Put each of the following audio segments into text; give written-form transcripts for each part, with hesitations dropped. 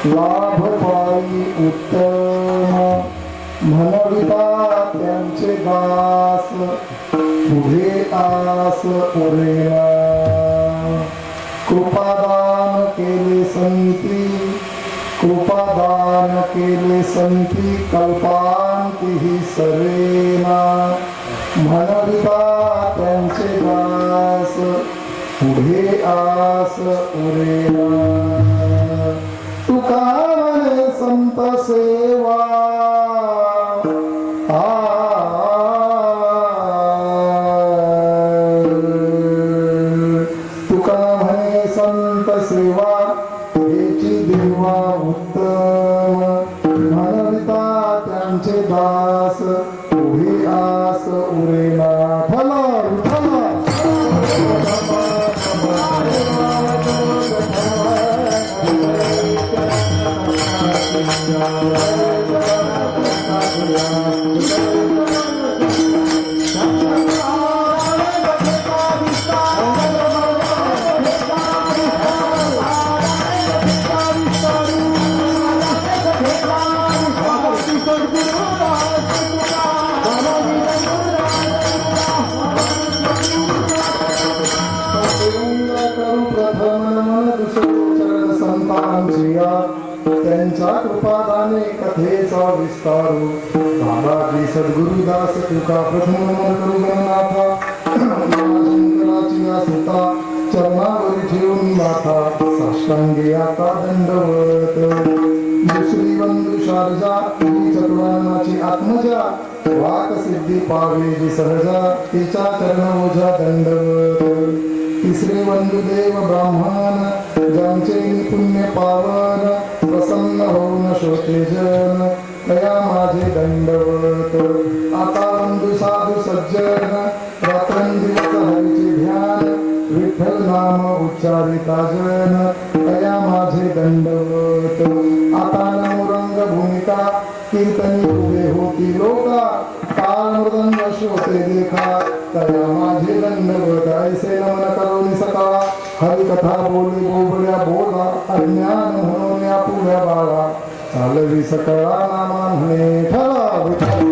लाभ पाई उत्तम म्हणविता त्यांचे दास पुढे आस उरेना कृपादान केले संती कल्पांती सरेना म्हणविता त्यांचे दास पुढे आस उरेना तुका म्हणे संत सेवा तुका म्हणे संत सेवा हेची देवा उत्तम म्हणविता त्यांचे दास पुढे आस उरेना फला त्यांच्या कृपादाने कथेचा विस्तारू बाबाजी सद्गुरुदास तुका प्रथम नमन करू गणनाथा शंकराची सुता चरणावरी ठेवून माथा साष्टांगी आता दंडवत दुसरी बंधू शारजा चतुरांनाची आत्मजा वाक सिद्धी पावे जी सहजा तिच्या चरण ओझा दंडवत तिसरे बंधुदेव ब्राह्मण ज्यांचे पुण्य पावन प्रसन्न होऊन शोचे जन कया माझे दंडवत आता बंधू साधू सज्जन रात्रंदिवस हरीचे ध्यान विठ्ठल नाम उच्चारिता जन कया माझे दंडवत आता नमुरंग भूमिका कीर्तनी उभे होती लोका काल मृदंग श्रोते देखा कया माझे दंडवत ऐसे नमन करून सका हरिकथा बोली बोबड्या बोला अज्ञान म्हणून या पुढ्या बाळा चालवी सकळा नामा म्हणे ठरा विठ्ठल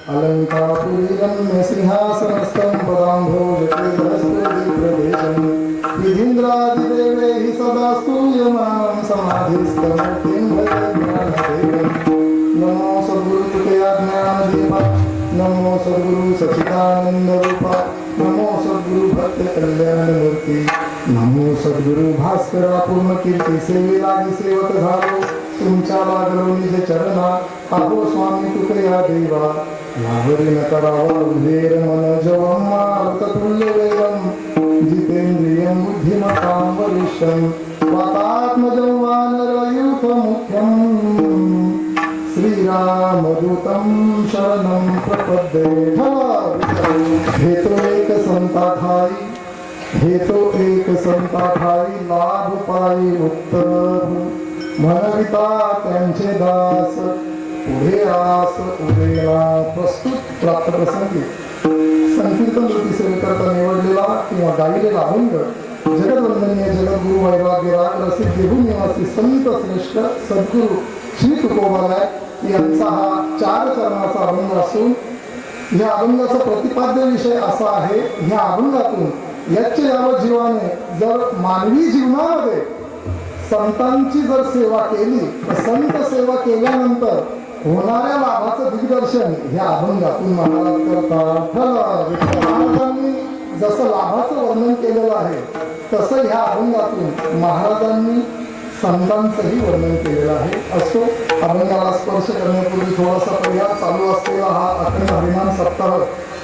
अलंकापुरी रम्य सिंहासनस्थं पदाम्भोजते प्रदेशं विधिं इंद्रादिदेवे हि सदा स्तूयमानं समाधिस्थमूर्तिं भजे ज्ञानदेवं नमो सद्गुरु कृपया ज्ञानदेवा नमो सद्गुरु सच्चिदानंद रूपा नमो सद्गुरु भक्त कल्याण मूर्ती नमो सद्गुरु भास्करा पूर्ण कीर्ती सेवे लागी सेवक झालो तुमच्या लागलो निज चरणा अहो स्वामी कृपया देवा यावरी न करावा उदेर मन जवम मारुततुल्य वेगम जितेंद्रियं बुद्धिमतां वरिष्ठं वातात्मजं वानरयूथ मुख्यं श्रीरामदूतं शरणं प्रपद्ये हे तो एक संता ठाई लाभ पायी उत्तर म्हणविता त्यांचे दास पुढे आस उदेला प्रस्तुत प्राप्त प्रसंगी संकीर्तन वृत्ती सेवेकरता निवडलेला किंवा गायलेला अभंग जगदवंदनीय जगद्गुरु वैराग्यराज रसिक देहू निवासी संत श्रेष्ठ सद्गुरु श्री तुकोबाराय यांचा हा 4 चरणाचा अभंग असून या अभंगाचा प्रतिपाद्य विषय असा आहे ह्या अभंगातून यच्च यावत जीवाने जर मानवी जीवनामध्ये संतांची जर सेवा केली तर संत सेवा केल्यानंतर होणाऱ्या लाभाचं दिग्दर्शन ह्या अभंगातून महाराज करतात. महाराजांनी जसं लाभाचं वर्णन केलेलं आहे तसं ह्या अभंगातून महाराजांनी संतांचंही वर्णन केलेलं आहे. असो अभंगाला स्पर्श करण्यापूर्वी थोडासा पर्याय चालू असलेला हा अखंड हरिनाम सप्ताह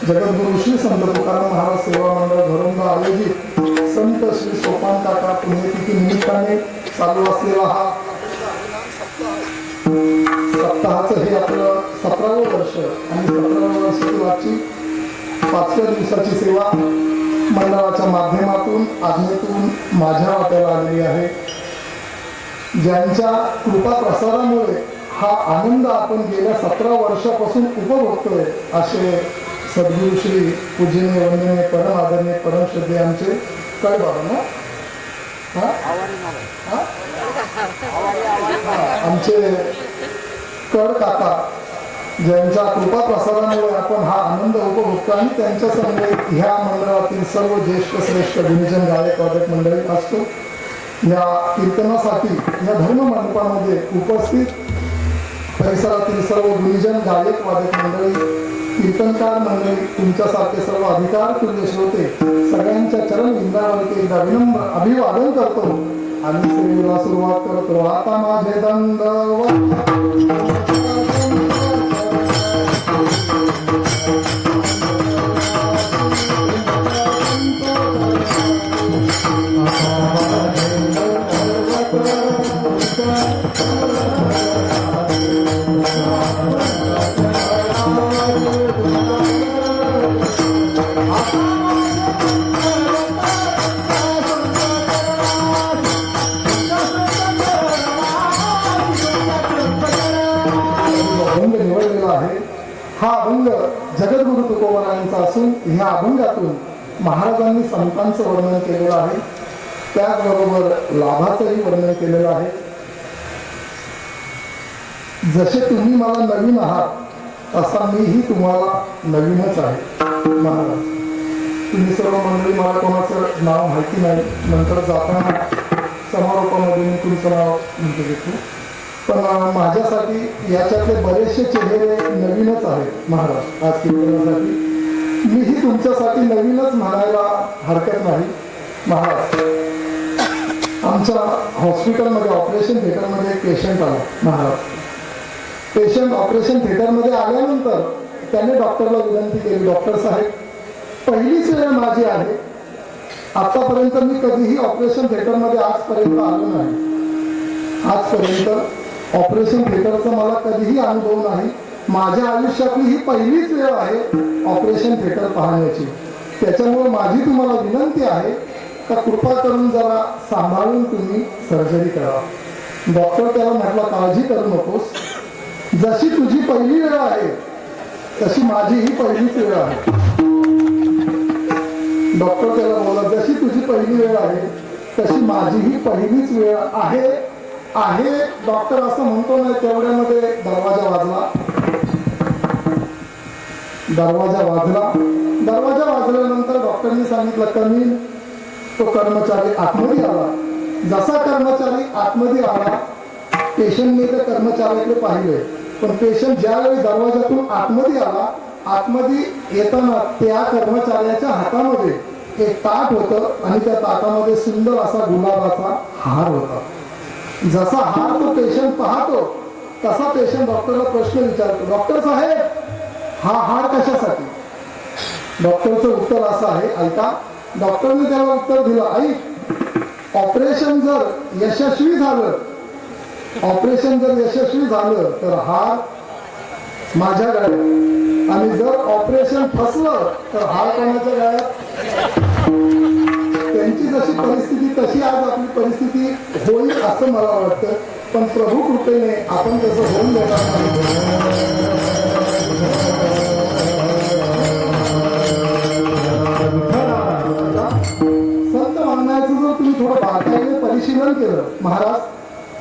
जगद्गुरु श्री संत तुकाराम महाराज सेवा मंडळ घरोंदा आयोजित संत श्री सोपान काका पुण्यतिथी निमित्ताने चालू असलेला हा सप्ताहाचं हे आपलं 17वं वर्ष आणि 17व्या वर्षातील आजची 5व्या दिवसाची सेवा मंडळाच्या माध्यमातून आज्ञेतून माझ्या वाट्याला आलेली आहे. ज्यांच्या कृपा प्रसारामुळे हा आनंद आपण गेल्या 17 वर्षापासून उपभोगतोय असे सद्गुरु श्री पूजनीय वंदनीय परम आदरणीय परम श्रद्धेय आमचे काय बाबा ना आमचे कर काका ज्यांच्या कृपा प्रसारामुळे आपण हा आनंद उपभोगतो आणि त्यांच्या समवेत ह्या मंडळातील सर्व ज्येष्ठ श्रेष्ठ गुणीजन गायक वादक मंडळी असतो. या कीर्तनासाठी या धर्म मंडपामध्ये उपस्थित परिसरातील सर्व गुणीजन गायक वादक मंडळी कीर्तनकार मंडळी तुमच्यासारखे सर्व अधिकार तुल्य श्रोते सगळ्यांच्या चरण विंदावरती एकदा विनम्र अभिवादन करतो आणि सेवेला सुरुवात करतो. आता माझे दंडवत हा अभंग जगद्गुरु तुकोबारायांचा असून ह्या अभंगातून महाराजांनी संतांचं वर्णन केलेलं आहे. त्याचबरोबर लाभाचंही वर्णन केलेलं आहे. जसे तुम्ही मला नवीन आहात तसा मीही तुम्हाला नवीनच आहे. महाराज तुम्ही सर्व मंडळी मला कोणाचं नाव माहिती नाही, नंतर जाताना समारोपामध्ये मी तुमचं नाव म्हणतो घेतो, पण माझ्यासाठी याच्यातले बरेचसे चेहरे नवीनच आहेत. महाराज आज कीर्तनासाठी मीही तुमच्यासाठी नवीनच म्हणायला हरकत नाही. महाराज आमच्या हॉस्पिटलमध्ये ऑपरेशन थिएटरमध्ये एक पेशंट आला. महाराज पेशंट ऑपरेशन थिएटरमध्ये आल्यानंतर त्याने डॉक्टरला विनंती केली, डॉक्टर साहेब पहिलीच वेळ माझी आहे, आतापर्यंत मी कधीही ऑपरेशन थिएटरमध्ये आजपर्यंत आलो नाही, आजपर्यंत ऑपरेशन थिएटरचा मला कधीही अनुभव नाही, माझ्या आयुष्यातली ही पहिलीच वेळ आहे ऑपरेशन थिएटर पाहण्याची, त्याच्यामुळे माझी तुम्हाला विनंती आहे का कृपा करून जरा सांभाळून तुम्ही सर्जरी करा. डॉक्टर त्याला म्हटला काळजी करू नकोस, जशी तुझी पहिली वेळ आहे तशी माझी ही पहिलीच वेळ आहे. डॉक्टर त्याला बोला जशी तुझी पहिली वेळ आहे तशी माझी ही पहिलीच वेळ आहे. डॉक्टर असं म्हणतो नाही तेवढ्यामध्ये दरवाजा वाजला. दरवाजा वाजल्यानंतर डॉक्टरनी सांगितलं कमी तो कर्मचारी आतमध्ये आला. जसा कर्मचारी आतमध्ये आला, पेशंटने त्या कर्मचाऱ्याकडे पाहिले, पण पेशंट ज्यावेळी दरवाजातून आतमध्ये आला, आतमध्ये येताना त्या कर्मचाऱ्याच्या हातामध्ये एक ताट होतं आणि त्या ताटामध्ये सुंदर असा गुलाबाचा हार होता. जसा हार तो पेशंट पाहतो, तसा पेशंट डॉक्टरला प्रश्न विचारतो, डॉक्टर साहेब हा हार कशासाठी? डॉक्टरचं उत्तर असं आहे, ऐका. डॉक्टरने त्याला उत्तर दिलं, ऐक, ऑपरेशन जर यशस्वी झालं तर हार माझ्या गळ्यात, आणि जर ऑपरेशन फसलं तर हार कोणाच्या गळ्यात? त्यांची जशी परिस्थिती तशी आज आपली परिस्थिती होईल असं मला वाटतं, पण प्रभू कृपेने आपण तसं होऊन देणार नाही. संत वाङ्मयाचं जर तुम्ही थोडं बारकाईने परिशीलन केलं, महाराज,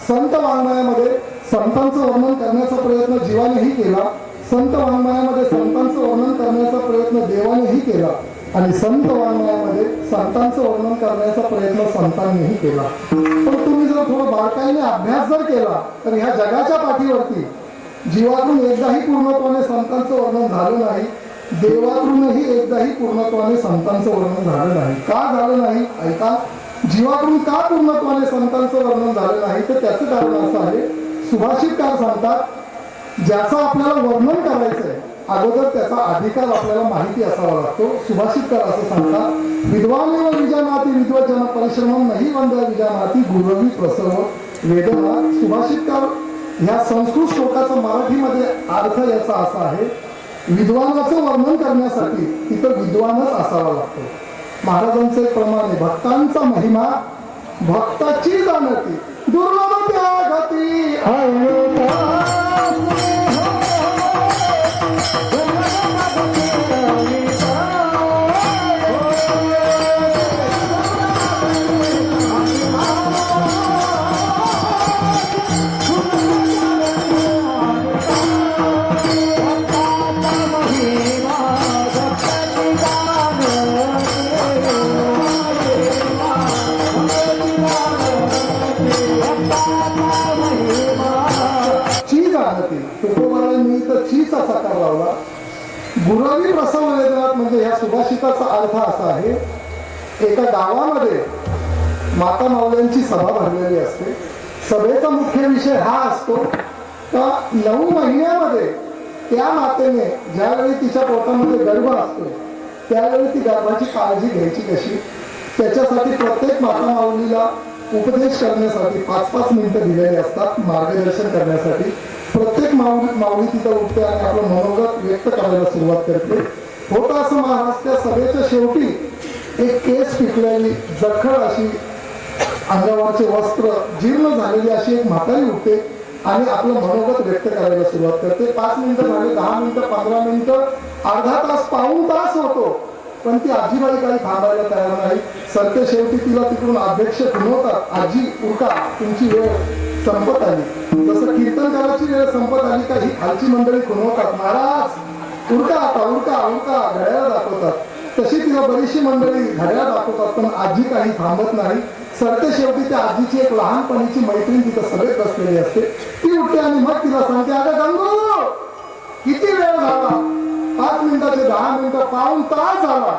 संत वाङ्मयामध्ये संतांचं वर्णन करण्याचा प्रयत्न जीवानेही केला, संत वाङ्मयामध्ये संतांचं वर्णन करण्याचा प्रयत्न देवानेही केला, आणि संत वाङ्मयामध्ये संतांचं वर्णन करण्याचा प्रयत्न संतांनीही केला. पण तुम्ही जर थोडं बारकाईने अभ्यास जर केला तर ह्या जगाच्या पाठीवरती जीवातून एकदाही पूर्णत्वाने संतांचं वर्णन झालं नाही, देवातूनही एकदाही पूर्णत्वाने संतांचं वर्णन झालं नाही. का झालं नाही? ऐका. जीवातून का पूर्णत्वाने संतांचं वर्णन झालं नाही तर त्याचं कारण असं आहे, सुभाषितकार सांगतात, ज्याचं आपल्याला वर्णन करायचंय अगोदर त्याचा अधिकार आपल्याला माहिती असावा लागतो. सुभाषितकार असं सांगतात, विद्वानेव विजानाती विद्वजन परिश्रमम नाही वंद्या विजानाती गुरवी प्रसव वेदना. सुभाषितकार ह्या संस्कृत श्लोकाचा मराठीमध्ये अर्थ याचा असा आहे, विद्वानाचं वर्णन करण्यासाठी तिथं विद्वानच असावा लागतो. महाराजांचं एक प्रमाण आहे, भक्तांचा महिमा भक्ताची जाणती दुर्लभ त्यागती साकार लावला. गुरवी प्रसव वेदनात म्हणजे ह्या सुभाषिताचा अर्थ असा आहे, एका गावामध्ये माता माऊल्यांची सभा भरलेली असते. सभेचा मुख्य विषय हा असतो का 9 महिन्यामध्ये त्या मातेने ज्यावेळी तिच्या पोटामध्ये गर्भ असतो त्यावेळी ती गर्भाची काळजी घ्यायची कशी, त्याच्यासाठी प्रत्येक माता माऊलीला उपदेश करण्यासाठी 5-5 मिनिटं दिलेली असतात, मार्गदर्शन करण्यासाठी. प्रत्येक माऊली तिथं उठते आणि आपलं मनोगत व्यक्त करायला सुरुवात करते. होतं असं, महाराज, त्या सभेच्या शेवटी एक केस पिकलेली जखड अशी अंगावरचे वस्त्र जीर्ण झालेली अशी एक म्हातारी उठते आणि आपलं मनोगत व्यक्त करायला सुरुवात करते. 5 मिनिटं झाले, 10 मिनिटं, 15 मिनिटं, अर्धा तास, पाऊण तास होतो, पण ती आजीबाई काही थांबायला तयार नाही. सरते शेवटी तिला तिकडून अध्यक्ष खुणवतात, आजी उरका, तुमची वेळ संपत आली. जसं कीर्तनकाराची वेळ संपत आली का ही खालची मंडळी खुणवतात, महाराज उरका आता, उरका उरका, घड्याळ दाखवतात. तशी तिला बरीचशी मंडळी घड्याळ दाखवतात, पण आजी काही थांबत नाही. सरते शेवटी त्या आजीची एक लहानपणीची मैत्रीण तिथं सगळेत बसलेली असते. ती उठते आणि मग तिला सांगते, अगं गंगू, किती वेळ झाला? 5 मिनिटाचे, 10 मिनिटं, पाऊण तास झाला.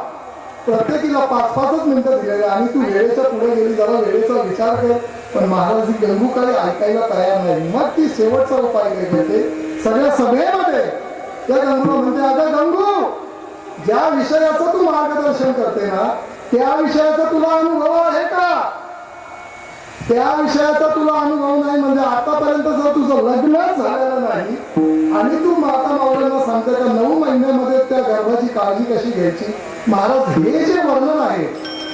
प्रत्येकीला 5-5 मिनिटं दिलेले आणि तू वेळेच्या पुढे गेली, जरा वेळेचा विचार कर. पण महाराज ही गंगू काही ऐकायला तयार नाही. मग ती शेवटचा उपाय घेते. सगळ्या सभेमध्ये त्या गंगूला म्हणते, अगं गंगू, ज्या विषयाचं तू मार्गदर्शन करते ना त्या विषयाचा तुला अनुभव आहे का? त्या विषयाचा तुला अनुभव नाही म्हणजे आतापर्यंत जर तुझं लग्नच झालेलं नाही आणि तू माता माऊल्यांना सांगते का 9 महिन्यामध्ये त्या गर्भाची काळजी कशी घ्यायची. महाराज, हे जे वर्णन आहे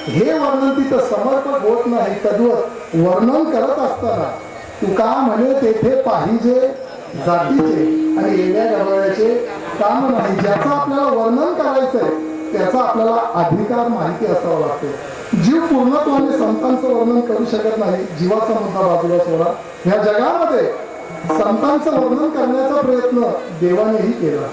हे वर्णन तिथं समर्पक होत नाही. तद्वत वर्णन करत असताना तुका म्हणे तेथे पाहिजे जातीचे आणि येण्या गवळ्याचे काम नाही. ज्याचं आपल्याला वर्णन करायचंय त्याचा आपल्याला अधिकार माहिती असावा लागतो. जीव पूर्णत्वाने संतांचं वर्णन करू शकत नाही. जीवाचा मुद्दा बाजूला सोडा. ह्या जगामध्ये संतांचं वर्णन करण्याचा प्रयत्न देवानेही केला.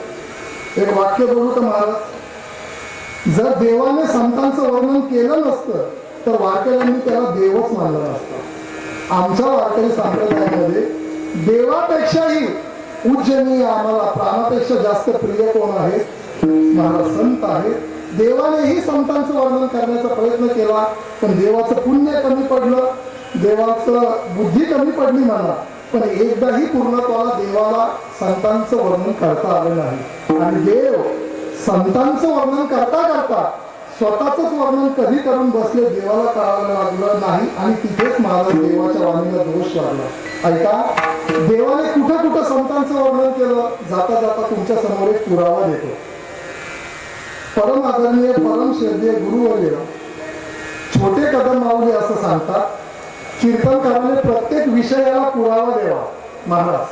एक वाक्य बोलू का महाराज, जर देवाने संतांचं वर्णन केलं नसतं तर वारकऱ्यांनी त्याला देवच मानलं असतं. आमच्या वारकरी संप्रदायामध्ये देवापेक्षाही पूजनीय, आम्हाला प्राणापेक्षा जास्त प्रिय कोण आहे? महाराज संत आहे. देवानेही संतांचं वर्णन करण्याचा प्रयत्न केला, पण देवाचं पुण्य कमी पडलं, देवाचं बुद्धी कमी पडली मला, पण एकदाही पूर्णत्वाला देवाला संतांचं वर्णन करता आलं नाही. आणि देव संतांचं वर्णन करता करता स्वतःच वर्णन कधी करून बसले देवाला कळायला लागलं नाही. आणि तिथेच महाराज देवाच्या वाणीला दोष लागला. ऐका, देवाने कुठं कुठं संतांचं वर्णन केलं, जाता जाता तुमच्या समोर एक पुरावा देतो. परम आदरणीय परम श्रद्धेय गुरुवर्य छोटे कदम माऊली असं सांगतात, कीर्तनकाराने प्रत्येक विषयाला पुरावा द्यावा. महाराज,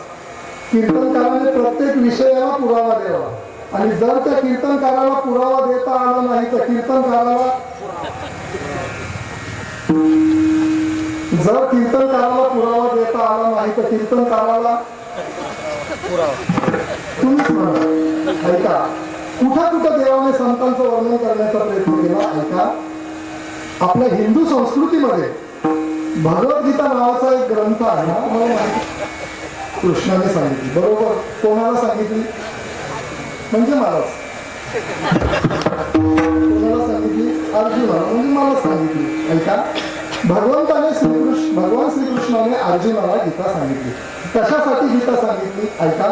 कीर्तनकाराने प्रत्येक विषयाला पुरावा द्यावा. आणि जर त्या कीर्तनकाराला पुरावा देता आला नाही तर कीर्तनकाराला पुरावा देता आला नाही तर कीर्तनकाराला तुम्हीच म्हणा. ऐका, कुठं कुठं देवाने संतांचं वर्णन करण्याचा प्रयत्न केला. ऐका, आपल्या हिंदू संस्कृतीमध्ये भगवद्गीता नावाचा एक ग्रंथ आहे ना, कृष्णाने सांगितली. बरोबर, कोणाला सांगितली? म्हणजे मलाच. कोणाला सांगितली? अर्जुनाला, म्हणजे मला सांगितली. ऐका, भगवान श्रीकृष्णाने अर्जुनाला गीता सांगितली. कशासाठी गीता सांगितली? ऐका,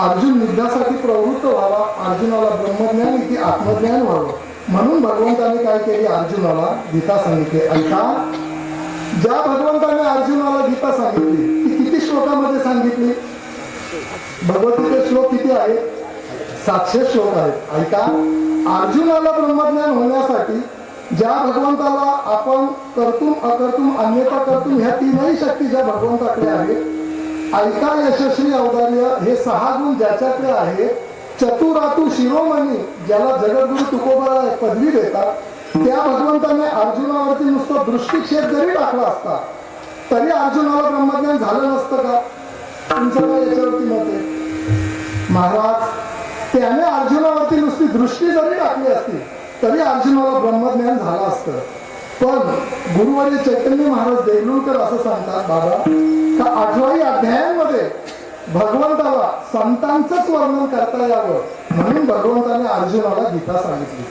अर्जुन युद्धासाठी प्रवृत्त व्हावा, अर्जुनाला ब्रह्मज्ञान इथे आत्मज्ञान व्हावं, म्हणून भगवंताने काय केली? अर्जुनाला गीता सांगितली. ऐका, ज्या भगवंताने अर्जुनाला गीता सांगितली ती किती श्लोकामध्ये सांगितली? भगवद्गीतेचे श्लोक किती आहेत? 700 श्लोक आहेत. ऐका, अर्जुनाला ब्रह्मज्ञान होण्यासाठी ज्या भगवंताला आपण कर्तुम अकर्तुम अन्यथा कर्तुम ह्या तीनही शक्ती ज्या भगवंताकडे आहेत, ऐका, यशस्वी औदार्य हे 6 गुण ज्याच्याकडे आहे, चतुरातू शिरोमणी ज्याला जगद्गुरु तुकोबा पदवी देतात, त्या भगवंताने अर्जुनावरती नुसतं दृष्टिक्षेप जरी टाकला असता तरी अर्जुनाला ब्रह्मज्ञान झालं नसतं का? तुमचं काय याच्यावरती मत आहे? महाराज, त्याने अर्जुनावरती नुसती दृष्टी जरी टाकली असती तरी अर्जुनाला ब्रह्मज्ञान झालं असतं. पण गुरुवर्य चैतन्य महाराज देगलूरकर असं सांगतात, बाबा, का 18 अध्यायांमध्ये भगवंताला संतांचंच वर्णन करता यावं म्हणून भगवंताने अर्जुनाला गीता सांगितली.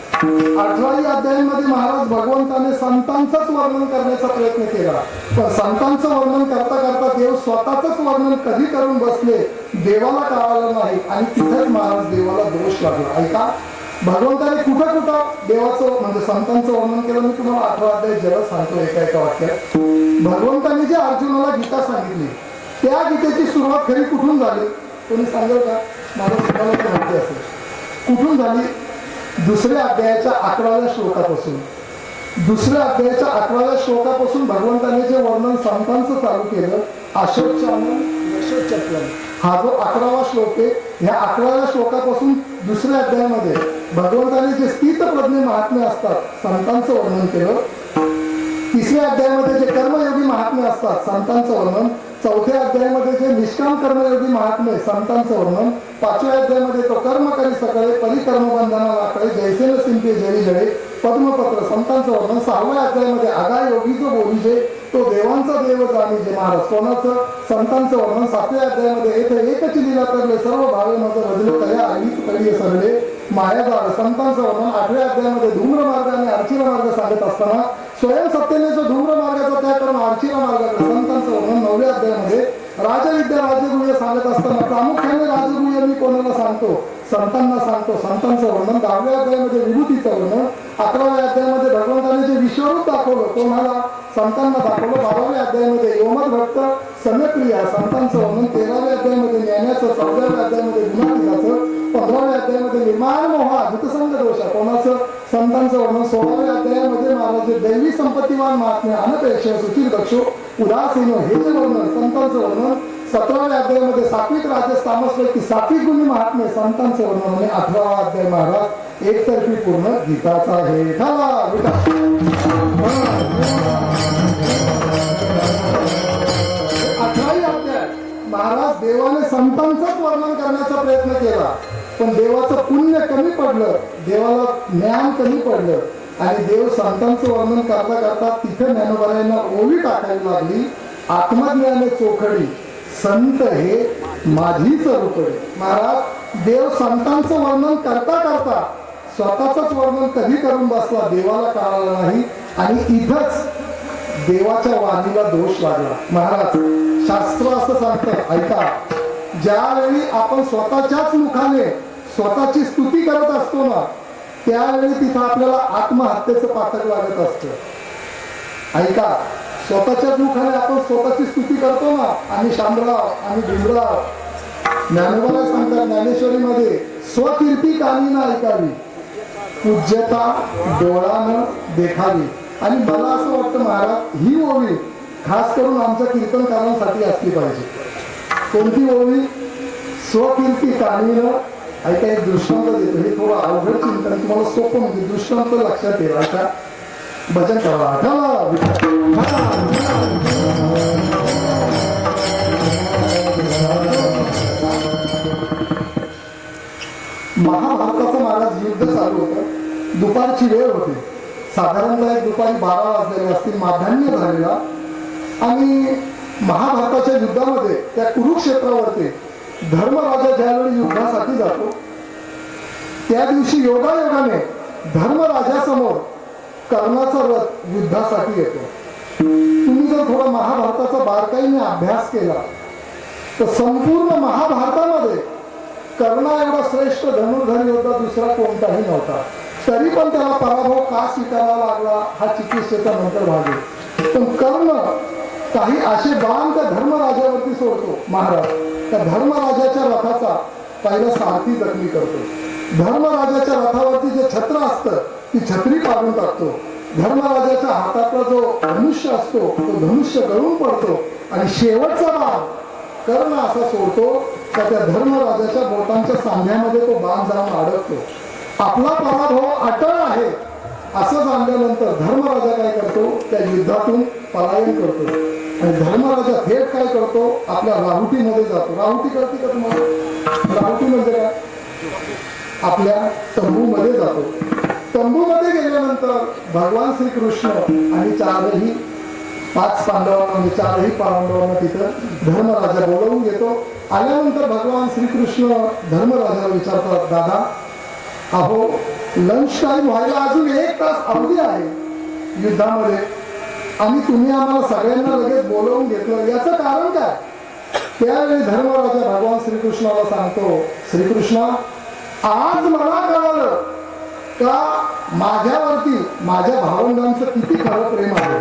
18 अध्यायांमध्ये महाराज भगवंताने संतांचंच वर्णन करण्याचा प्रयत्न केला, पण संतांचं वर्णन करता करता देव स्वतःच वर्णन कधी करून बसले देवाला कळालं नाही. आणि तिथेच महाराज देवाला दोष लागला. ऐका, भगवंताने कुठं कुठं देवाचं म्हणजे संतांचं वर्णन केलं. मी तुम्हाला 18 अध्याय जरा सांगतो एका वाक्यात. भगवंताने जे अर्जुनाला गीता सांगितली त्या गीतेची सुरुवात खरी कुठून झाली? कोणी सांगेल का? मला तुम्हाला माहिती असेल कुठून झाली? 2ऱ्या अध्यायाच्या 11व्या श्लोकापासून. 2ऱ्या अध्यायाच्या 11व्या श्लोकापासून भगवंताने जे वर्णन संतांचं चालू केलं, अशोकचानन यशोचक्लन, हा जो 11वा श्लोक आहे, ह्या 11व्या श्लोकापासून 2ऱ्या अध्यायामध्ये भगवंताने जे स्थित प्रज्ञ महात्म्य असतात संतांचं वर्णन केलं. 3ऱ्या अध्यायामध्ये जे कर्मयोगी महात्म्य असतात संतांचं वर्णन. 4थ्या अध्यायामध्ये जे निष्काम कर्मयोगी महात्म्य संतांचं वर्णन. 5व्या अध्यायामध्ये तो कर्म करी सकळे परिकर्म बंधना लाकडे जैसे न सिंपे जळी जळे पद्मपत्र संतांचं वर्णन. 6व्या अध्यायामध्ये आगा योगी जो बोलीजे तो देवांचा देव जाणीजे. महाराज कोणाचं? संतांचं वर्णन. 7व्या अध्यायामध्ये येथे एकच लीला करले सर्व भावे मत रजले तया आईच कळी सरले मायादार संतांचं वर्णन. 8व्या अध्यायामध्ये धूम्र मार्ग आणि अर्चिरा मार्ग सांगत असताना स्वयं सत्तेने जो धूम्र मार्गाचा त्याग करून अर्चिरा मार्गाकडे संतांचं वर्णन. 9व्या अध्यायामध्ये राजविद्या राजगुह्य सांगत असताना प्रामुख्याने राजगुह्य मी कोणाला सांगतो? संतांना सांगतो. संतांचं वर्णन. 10व्या अध्यायामध्ये विभूतीचं वर्णन. 11व्या अध्यायामध्ये भगवंताने जे विश्वरूप दाखवलं कोणाला? संतांना दाखवलं. 12व्या अध्यायामध्ये योमद भक्त सम्यक्रिया संतांचं वर्णन. 13व्या अध्यायामध्ये ज्ञानाचं. 14व्या अध्यायामध्ये गुणातीताचं. 15व्या अध्यायामध्ये निर्माण मोहा जितसंग दोष कोणाचं? संतांचं वर्णन. 16व्या अध्यायामध्ये महाराज दैवी संपत्तीवान महात्म्य अनपेक्ष सुचिर दक्षो उदासीन हे जे वर्णन संतांचं वर्णन. 17व्या अध्यायामध्ये सात्विक राजस तामसपैकी सात्विक गुणी महात्म्य संतांचं वर्णन. आणि 18वा अध्याय महाराज एकतर्फी पूर्ण गीताचा आहे. 18 अध्याय महाराज देवाने संतांचंच वर्णन करण्याचा प्रयत्न केला, पण देवाचं पुण्य कमी पडलं, देवाला ज्ञान कमी पडलं. आणि देव संतांचं वर्णन करता करता तिथे ज्ञानोबारायांना ओवी टाकायला लागली. आत्मज्ञान चोखडी संत हे माझीच रूपडी. महाराज देव संतांचं वर्णन करता करता स्वतःच वर्णन कधी करून बसला देवाला कळाला नाही. आणि इथंच देवाच्या वाणीला दोष लागला. महाराज शास्त्र असं सांगतं, ऐका, ज्यावेळी आपण स्वतःच्याच मुखाने स्वतःची स्तुती करत असतो ना, त्यावेळी तिथं आपल्याला आत्महत्येचं पातक लागत असतं. ऐका, स्वतःच्याच मुखाने आपण स्वतःची स्तुती करतो ना, आणि शामराव आणि भीमराव ज्ञानोबा सांगतात ज्ञानेश्वरीमध्ये, स्वकीर्ती कानी ना ऐकावी, पूज्यता डोळानं देखावी. आणि मला असं वाटतं महाराज, ही ओवी खास करून आमच्या कीर्तनकारांसाठी असली पाहिजे. कोणती ओवी? स्वकीर्ती कानीनं. ऐका, एक दृष्टांत देतो, हे थोडं अवघड चिंतन, तुम्हाला सोपं म्हणजे दृष्टांत लक्षात येईल. ऐका, भजन करा. महाभारताचं महाराज युद्ध चालू होतं. दुपारची वेळ होती, साधारणतः एक दुपारी 12 वाजलेले असतील, माध्यान्ह झालेला. आणि महाभारताच्या युद्धामध्ये त्या कुरुक्षेत्रावरती धर्मराजा ज्यावेळी युद्धासाठी जातो, त्या दिवशी योगायोगाने धर्मराजासमोर कर्णाचा रथ युद्धासाठी येतो. तुम्ही जर थोडा महाभारताचा बारकाईने अभ्यास केला तर संपूर्ण महाभारतामध्ये कर्णा एवढा श्रेष्ठ धनुर्धर योद्धा दुसरा कोणताही नव्हता. तरी पण त्याला पराभव का स्वीकारावा लागला हा चिकित्सेचा नंतर भाग आहे. पण कर्ण काही असे बाण त्या धर्मराजावरती सोडतो महाराज. त्या धर्मराजाच्या रथाचा पहिला सारथी जखमी करतो. धर्मराजाच्या रथावरती जे छत्र असतं ती छत्री काढून टाकतो. धर्मराजाच्या हातातला जो धनुष्य असतो तो धनुष्य गळून पडतो. आणि शेवटचा बाण कर्ण असा सोडतो तर त्या धर्मराजाच्या बोटांच्या सांध्यामध्ये तो बाण जाऊन अडकतो. आपला पराभव अटळ आहे असं जाणल्यानंतर धर्मराजा काय करतो, त्या युद्धातून पलायन करतो. आणि धर्मराजा थेट काय करतो, आपल्या राहुटीमध्ये जातो. राहुटी कळते का तुम्हाला? राहुटी म्हणजे काय? आपल्या तंबूमध्ये जातो. तंबूमध्ये गेल्यानंतर भगवान श्रीकृष्ण आणि चारही 5 पांडवांना म्हणजे 4ही पांडवांना तिथं धर्मराजा बोलवून घेतो. आल्यानंतर भगवान श्रीकृष्ण धर्मराजाला विचारतात, दादा अहो लंच टाइम व्हायला अजून 1 तास अवधी आहे युद्धामध्ये, आणि तुम्ही आम्हाला सगळ्यांना लगेच बोलवून घेतलं, याचं कारण काय? त्यावेळी धर्मराजा भगवान श्रीकृष्णाला सांगतो, श्रीकृष्णा आज मला कळालं का माझ्यावरती माझ्या भावंडांचं किती खरं प्रेम आहे.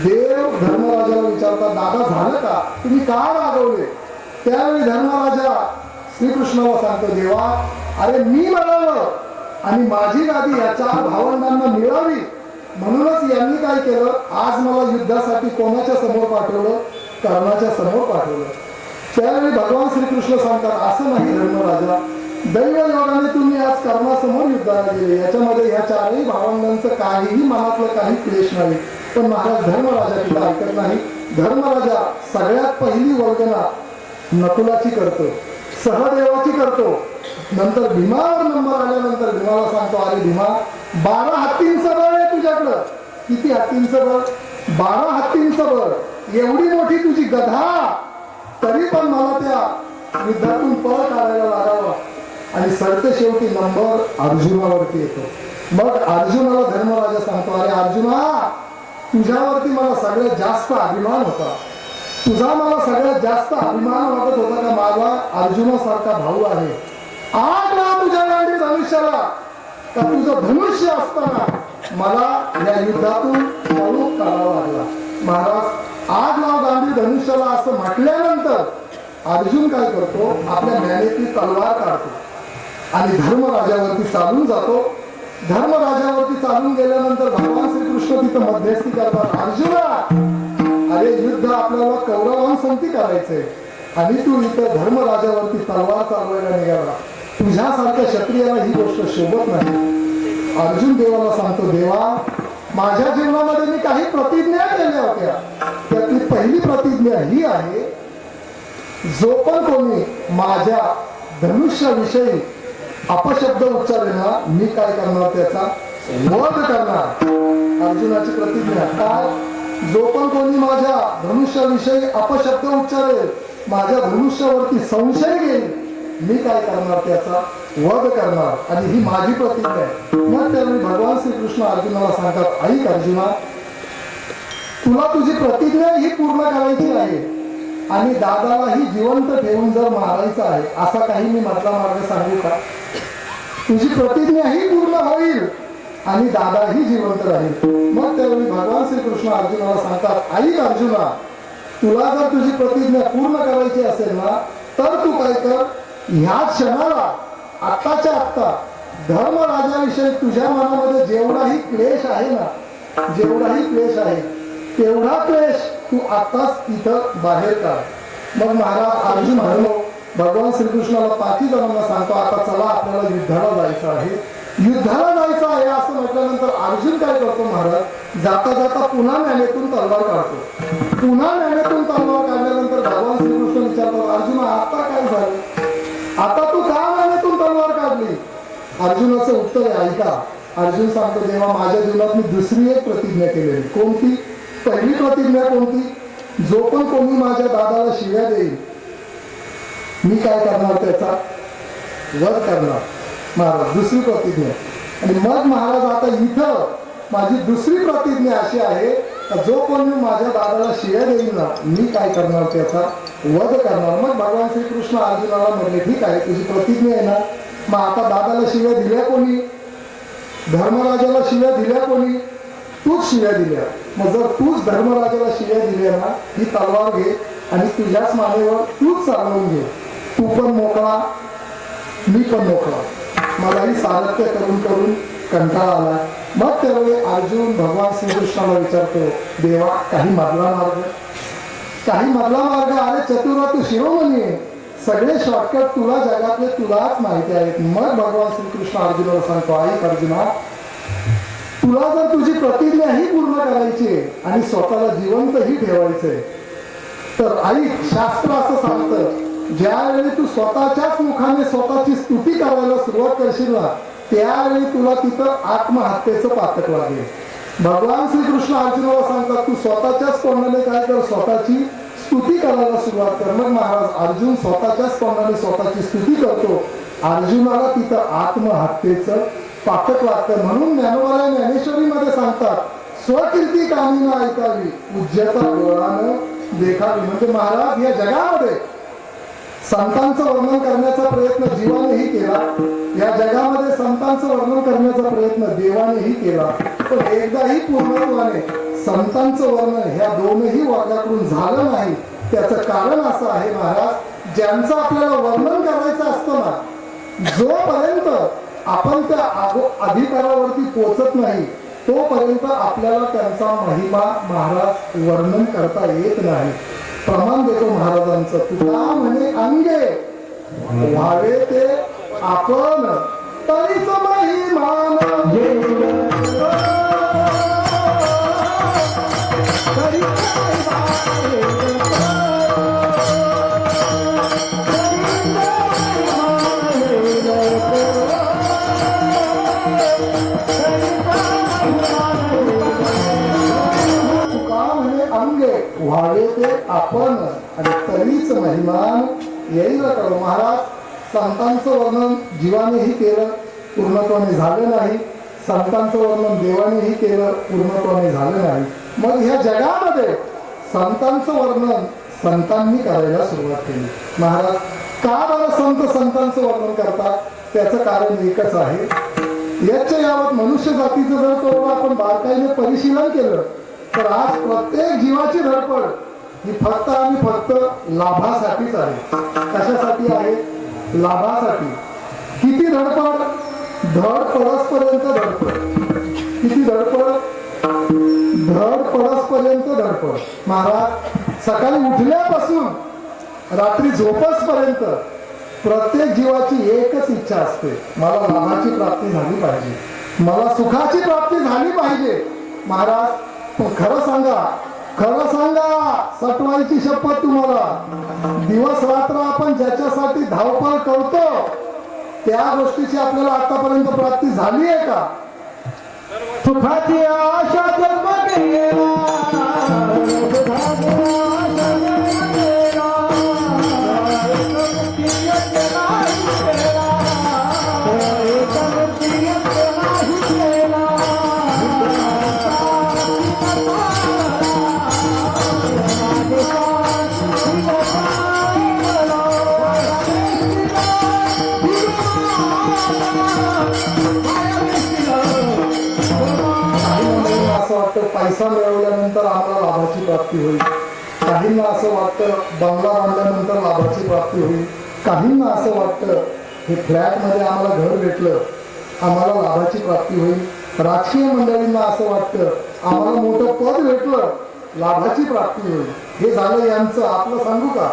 देव धर्मराजाला विचारतात, दादा झालं का, तुम्ही का रागवले? त्यावेळी धर्मराजा श्रीकृष्णाला सांगतो, देवा अरे मी म्हणावं आणि माझी गादी या 4 भावंडांना मिळावी म्हणूनच यांनी काय केलं, आज मला युद्धासाठी कोणाच्या समोर पाठवलं? कर्णाच्या समोर पाठवलं. त्यावेळी भगवान श्रीकृष्ण सांगतात, असं नाही धर्मराजा, दैवयोगाने तुम्ही आज कर्णासमोर युद्धाला गेले, याच्यामध्ये ह्या 4ही भावंडांचं काहीही मनातलं काही क्लेश नाही. पण महाराज धर्मराजा तिला ऐकत नाही. धर्मराजा सगळ्यात पहिली वर्गना नकुलाची करतो, सहदेवाची करतो. नंतर भीमावर नंबर आल्यानंतर भीमाला सांगतो, अरे भीमा 12 हत्तींचं बळ आहे तुझ्याकडं. किती हत्तींचं बळ? 12 हत्तींचं बळ. एवढी मोठी तुझी गधा, तरी पण मला त्या युद्धातून पळ काढायला लागावा. आणि सरते शेवटी नंबर अर्जुनावरती येतो. मग अर्जुनाला धर्मराजा सांगतो, अरे अर्जुना तुझ्यावरती मला सगळ्यात जास्त अभिमान होता. तुझा मला सगळ्यात जास्त अभिमान वाटत होता का माझा अर्जुनासारखा भाऊ आहे. आग ना तुझ्या गांधी धनुष्याला का तुझं धनुष्य असताना मला या युद्धातून पळून काढावा लागला. महाराज आग नाव गांधी धनुष्याला असं म्हटल्यानंतर अर्जुन काय करतो, आपल्या ज्ञानेची तलवार काढतो आणि धर्मराजावरती चालून जातो. धर्मराजावरती चालून गेल्यानंतर भगवान श्रीकृष्ण तिथं मध्यस्थी करतात, अर्जुना अरे युद्ध आपल्याला कौरवांसंगती करायचंय आणि तू इथं धर्मराजावरती तलवार चालवायला निघाला. तुझ्यासारख्या क्षत्रियाला ही गोष्ट शोभत नाही. अर्जुन देवाला सांगतो, देवा माझ्या जीवनामध्ये मी काही प्रतिज्ञा केल्या होत्या, त्यातली पहिली प्रतिज्ञा ही आहे, जो पण कोणी माझ्या धनुष्याविषयी अपशब्द उच्चारेल ना, मी काय करणार त्याचा वध करणार. अर्जुनाची प्रतिज्ञा काय? जो पण कोणी माझ्या धनुष्याविषयी अपशब्द उच्चारेल, माझ्या धनुष्यावरती संशय घेईल, मी काय करणार? त्याचा वध करणार. आणि ही माझी प्रतिज्ञा आहे. मग त्यावेळी भगवान श्रीकृष्ण अर्जुनाला सांगतात, ऐक अर्जुना, तुला तुझी प्रतिज्ञा ही पूर्ण करायची आहे आणि दादालाही जिवंत ठेवून जर मारायचं आहे, असा काही मी मधला मार्ग सांगू का? तुझी प्रतिज्ञा ही पूर्ण होईल आणि दादाही जिवंत राहील. मग त्यावेळी भगवान श्रीकृष्ण अर्जुनाला सांगतात, ऐक अर्जुना, तुला जर तुझी प्रतिज्ञा पूर्ण करायची असेल ना, तर तू काय कर, ह्या क्षणाला आत्ताच्या आत्ता धर्मराजाविषयी तुझ्या मनामध्ये जेवढाही क्लेश आहे ना, जेवढाही क्लेश आहे, तेवढा क्लेश तू आताच इथं बाहेर काढ. मग महाराज अर्जुन म्हणलो, भगवान श्रीकृष्णाला 5 जणांना सांगतो, आता चला आपल्याला युद्धाला जायचं आहे. युद्धाला जायचं आहे असं म्हटल्यानंतर अर्जुन काय करतो महाराज, जाता जाता पुन्हा ज्ञानेतून तलवार काढतो. पुन्हा ज्ञानेतून तलवार काढल्यानंतर भगवान श्रीकृष्ण विचारतात, अर्जुन आता काय झालं? आता तू का ज्ञानेतून तलवार काढली? अर्जुनाचं उत्तर आहे, ऐका. अर्जुन सांगतो, जेव्हा माझ्या जीवनात मी दुसरी एक प्रतिज्ञा केलेली. कोणती? पहिली प्रतिज्ञा कोणती? जो पण कोणी माझ्या दादाला शिव्या देईल, मी काय करणार? त्याचा वध करणार. महाराज दुसरी प्रतिज्ञा. आणि मग महाराज आता इथं माझी दुसरी प्रतिज्ञा अशी आहे, जो कोणी माझ्या दादाला शिव्या देईल ना, मी काय करणार? त्याचा वध करणार. मग भगवान श्रीकृष्ण अर्जुनाला म्हणले, ठीक आहे, तुझी प्रतिज्ञा आहे ना, मग आता दादाला शिव्या दिल्या कोणी? धर्मराजाला शिव्या दिल्या कोणी? तूच शिव्या दिल्या. मग जर तूच धर्मराजाला शिव्या दिल्या ना, ही तलवार घे आणि तुझ्याच मानेवर तूच चालवून घे. तू पण मोकळा, मी पण मोकळा. मलाही सारथ्य करून करून कंटाळा आला. मग त्यावेळी अर्जुन भगवान श्रीकृष्णाला विचारतो, देवा, काही मधला मार्ग? काही मधला मार्ग? अरे चतुरा, तू शिरोमणी आहे, सगळे शॉर्टकट तुला जगातले तुलाच माहिती आहेत. मग भगवान श्रीकृष्ण अर्जुनाला सांगतो, ऐक अर्जुना, तुला जर तुझी प्रतिज्ञा ही पूर्ण करायची आहे आणि स्वतःला जिवंतही ठेवायचंय, तर ऐक, शास्त्र असं सांगतं, ज्यावेळी तू स्वतःच्याच मुखाने स्वतःची स्तुती करायला सुरुवात करशील ना, त्यावेळी तुला तिथं आत्महत्येचं पातक लागेल. भगवान श्रीकृष्ण अर्जुनाला सांगतात, तू स्वतःच्याच तोंडाने काय कर, स्वतःची स्तुती करायला सुरुवात कर. मग महाराज अर्जुन स्वतःच्याच तोंडाने स्वतःची स्तुती करतो. अर्जुनाला तिथं आत्महत्येचं पातक लागतं. म्हणून ज्ञानोबा ज्ञानेश्वरीमध्ये सांगतात, स्वकीर्ती कामीनं ऐकावी, पूज्यता डोळ्यानं देखावी. म्हणजे महाराज या जगामध्ये संतांचं वर्णन करण्याचा प्रयत्न जीवानेही केला, या जगामध्ये संतांचं वर्णन करण्याचा प्रयत्न देवानेही केला, पण एकदाही पूर्णत्वाने संतांचं वर्णन ह्या दोनही वर्गाकडून झालं नाही. त्याचं कारण असं आहे महाराज, ज्यांचं आपल्याला वर्णन करायचं असतं ना, जोपर्यंत आपण त्या अधिकारावरती पोचत नाही, तोपर्यंत आपल्याला त्यांचा महिमा महाराज वर्णन करता येत नाही. प्रमाण देतो महाराजांचं, तुका म्हणे अंगे व्हावे ते आपण, तरीच महिमान व्हावे ते आपण आणि तरीच महिमान येईल करो. महाराज संतांचं वर्णन जीवानेही केलं, पूर्णत्वाने झालं नाही. संतांचं वर्णन देवानेही केलं, पूर्णत्वाने झालं नाही. मग ह्या जगामध्ये संतांचं वर्णन संतांनी करायला सुरुवात केली. महाराज का बरं संतांचं वर्णन करतात? त्याचं कारण एकच आहे, याच्या यावत मनुष्य जातीचं जर थोडं आपण बारकाईने परिशीलन केलं तर आज प्रत्येक जीवाची धडपड ही फक्त आणि फक्त लाभासाठीच आहे. कशासाठी आहे? लाभासाठी. किती धडपड? धड पडसपर्यंत धडपड. किती धडपड? धड पडसपर्यंत धडपड. महाराज सकाळी उठल्यापासून रात्री झोपसपर्यंत प्रत्येक जीवाची एकच इच्छा असते, मला लाभाची प्राप्ती झाली पाहिजे, मला सुखाची प्राप्ती झाली पाहिजे. महाराज खरं सांगा, खरं सांगा, सटवायची शपथ तुम्हाला, दिवस रात्र आपण ज्याच्यासाठी धावपळ करतो त्या गोष्टीची आपल्याला आतापर्यंत प्राप्ती झाली आहे का? सुखाची आशा जन्म गेला, सुखाची आशा जन्म गेला, मुक्तीयेत नाही गेला, मुक्तीयेत नाही गेला. असं वाटतं पैसा मिळवल्यानंतर आम्हाला लाभाची प्राप्ती होईल, काहींना असं वाटतं बंगला बांधल्यानंतर लाभाची प्राप्ती होईल, काहींना असं वाटतं हे फ्लॅटमध्ये आम्हाला घर भेटलं आम्हाला लाभाची प्राप्ती होईल, राजकीय मंडळींना असं वाटतं आम्हाला मोठं पद भेटलं लाभाची प्राप्ती होईल. हे झालं यांचं. आपलं सांगू का?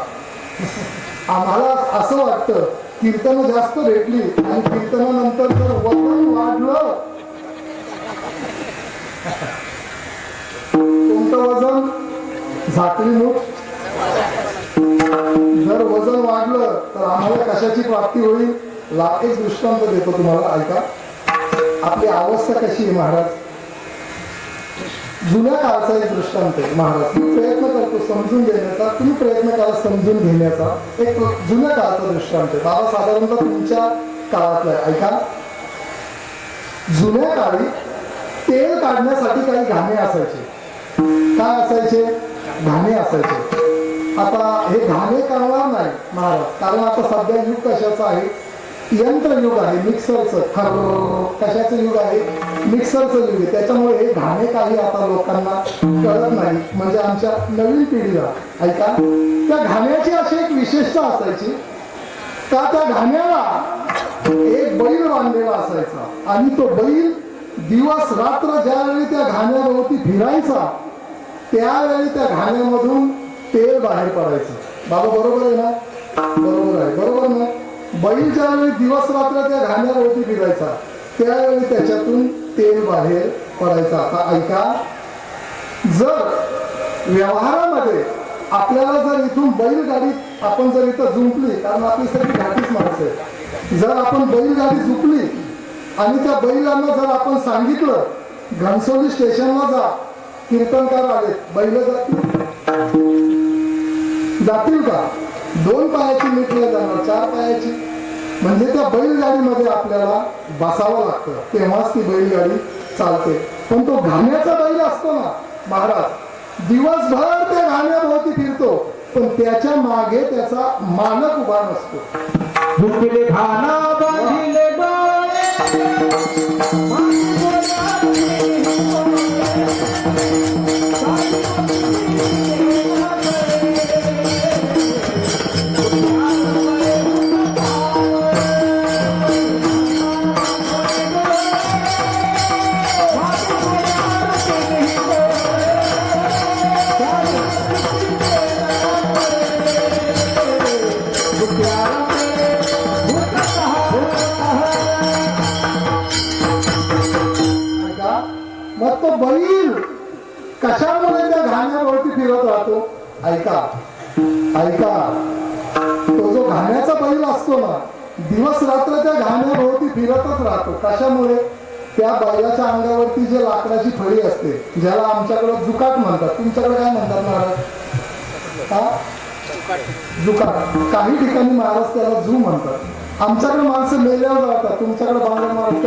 आम्हाला असं वाटतं कीर्तनं जास्त भेटली आणि कीर्तनानंतर जर वजन वाढलं, कोणतं वजन? झाकली मूठ. जर वजन वाढलं तर आम्हाला कशाची प्राप्ती होईल? एक दृष्टांत देतो तुम्हाला, ऐका. आपली अवस्था कशी आहे महाराज? जुन्या काळचा एक दृष्टांत आहे महाराज. मी प्रयत्न करतो समजून घेण्याचा, तुम्ही प्रयत्न करा समजून घेण्याचा. एक जुन्या काळाचा दृष्टांत आहे बाबा, साधारणतः तुमच्या काळातला आहे. ऐका. जुन्या काळी तेल काढण्यासाठी काही घाणे असायचे. काय असायचे? घाणे असायचे. आता हे घाणे करणार नाही महाराज, कारण आता सध्या युग कशाचं आहे? यंत्रयुग आहे, मिक्सरचं. कशाचं युग आहे? मिक्सरचं युग आहे. त्याच्यामुळे हे घाणे काही आता लोकांना कळत नाही, म्हणजे आमच्या नवीन पिढीला. ऐका. त्या घाण्याची अशी एक विशेषता असायची का त्या घाण्याला एक बैल बांधलेला असायचा आणि तो बैल दिवस रात्र ज्यावेळी त्या घाण्याभोवती फिरायचा त्यावेळी त्या घाण्यामधून तेल बाहेर पडायचं. बाबा बरोबर आहे ना? बरोबर आहे. बरोबर ना? बैल ज्यावेळी दिवस रात्र त्या घाण्याभोवती फिरायचा त्यावेळी त्याच्यातून तेल बाहेर पडायचं. आता ऐका. जर व्यवहारामध्ये आपल्याला जर इथून बैलगाडीत आपण जर इथं जुंपली, कारण आपली सगळी घाटीच माणसं आहे, जर आपण बैलगाडी झुकली आणि त्या बैलांना जर आपण सांगितलं घनसोली स्टेशनला जा, कीर्तनकार आले, बैल जातील का? 2 पायाची मिटल्या जाणार, 4 पायाची. म्हणजे त्या बैलगाडीमध्ये आपल्याला बसावं लागतं, तेव्हाच ती बैलगाडी चालते. पण तो घाण्याचा बैल असतो ना महाराज, दिवसभर त्या घाण्याभोवती फिरतो पण त्याच्या मागे त्याचा मालक उभा नसतो. झुकले घाना बांधिले डोळे, मग तो बैल कशामुळे त्या घाण्यावरती फिरत राहतो? ऐका. ऐका. तो जो घाण्याचा बैल असतो ना दिवस रात्र त्या घाण्याभोवती फिरतच राहतो. कशामुळे? त्या बैलाच्या अंगावरती जे लाकडाची फळी असते, ज्याला आमच्याकडे जुकाट म्हणतात, तुमच्याकडे काय म्हणतात महाराज? जुकाट. काही ठिकाणी महाराज त्याला जू म्हणतात. आमच्याकडे माणसं मेल्यावर जातात, तुमच्याकडे बांगड महाराज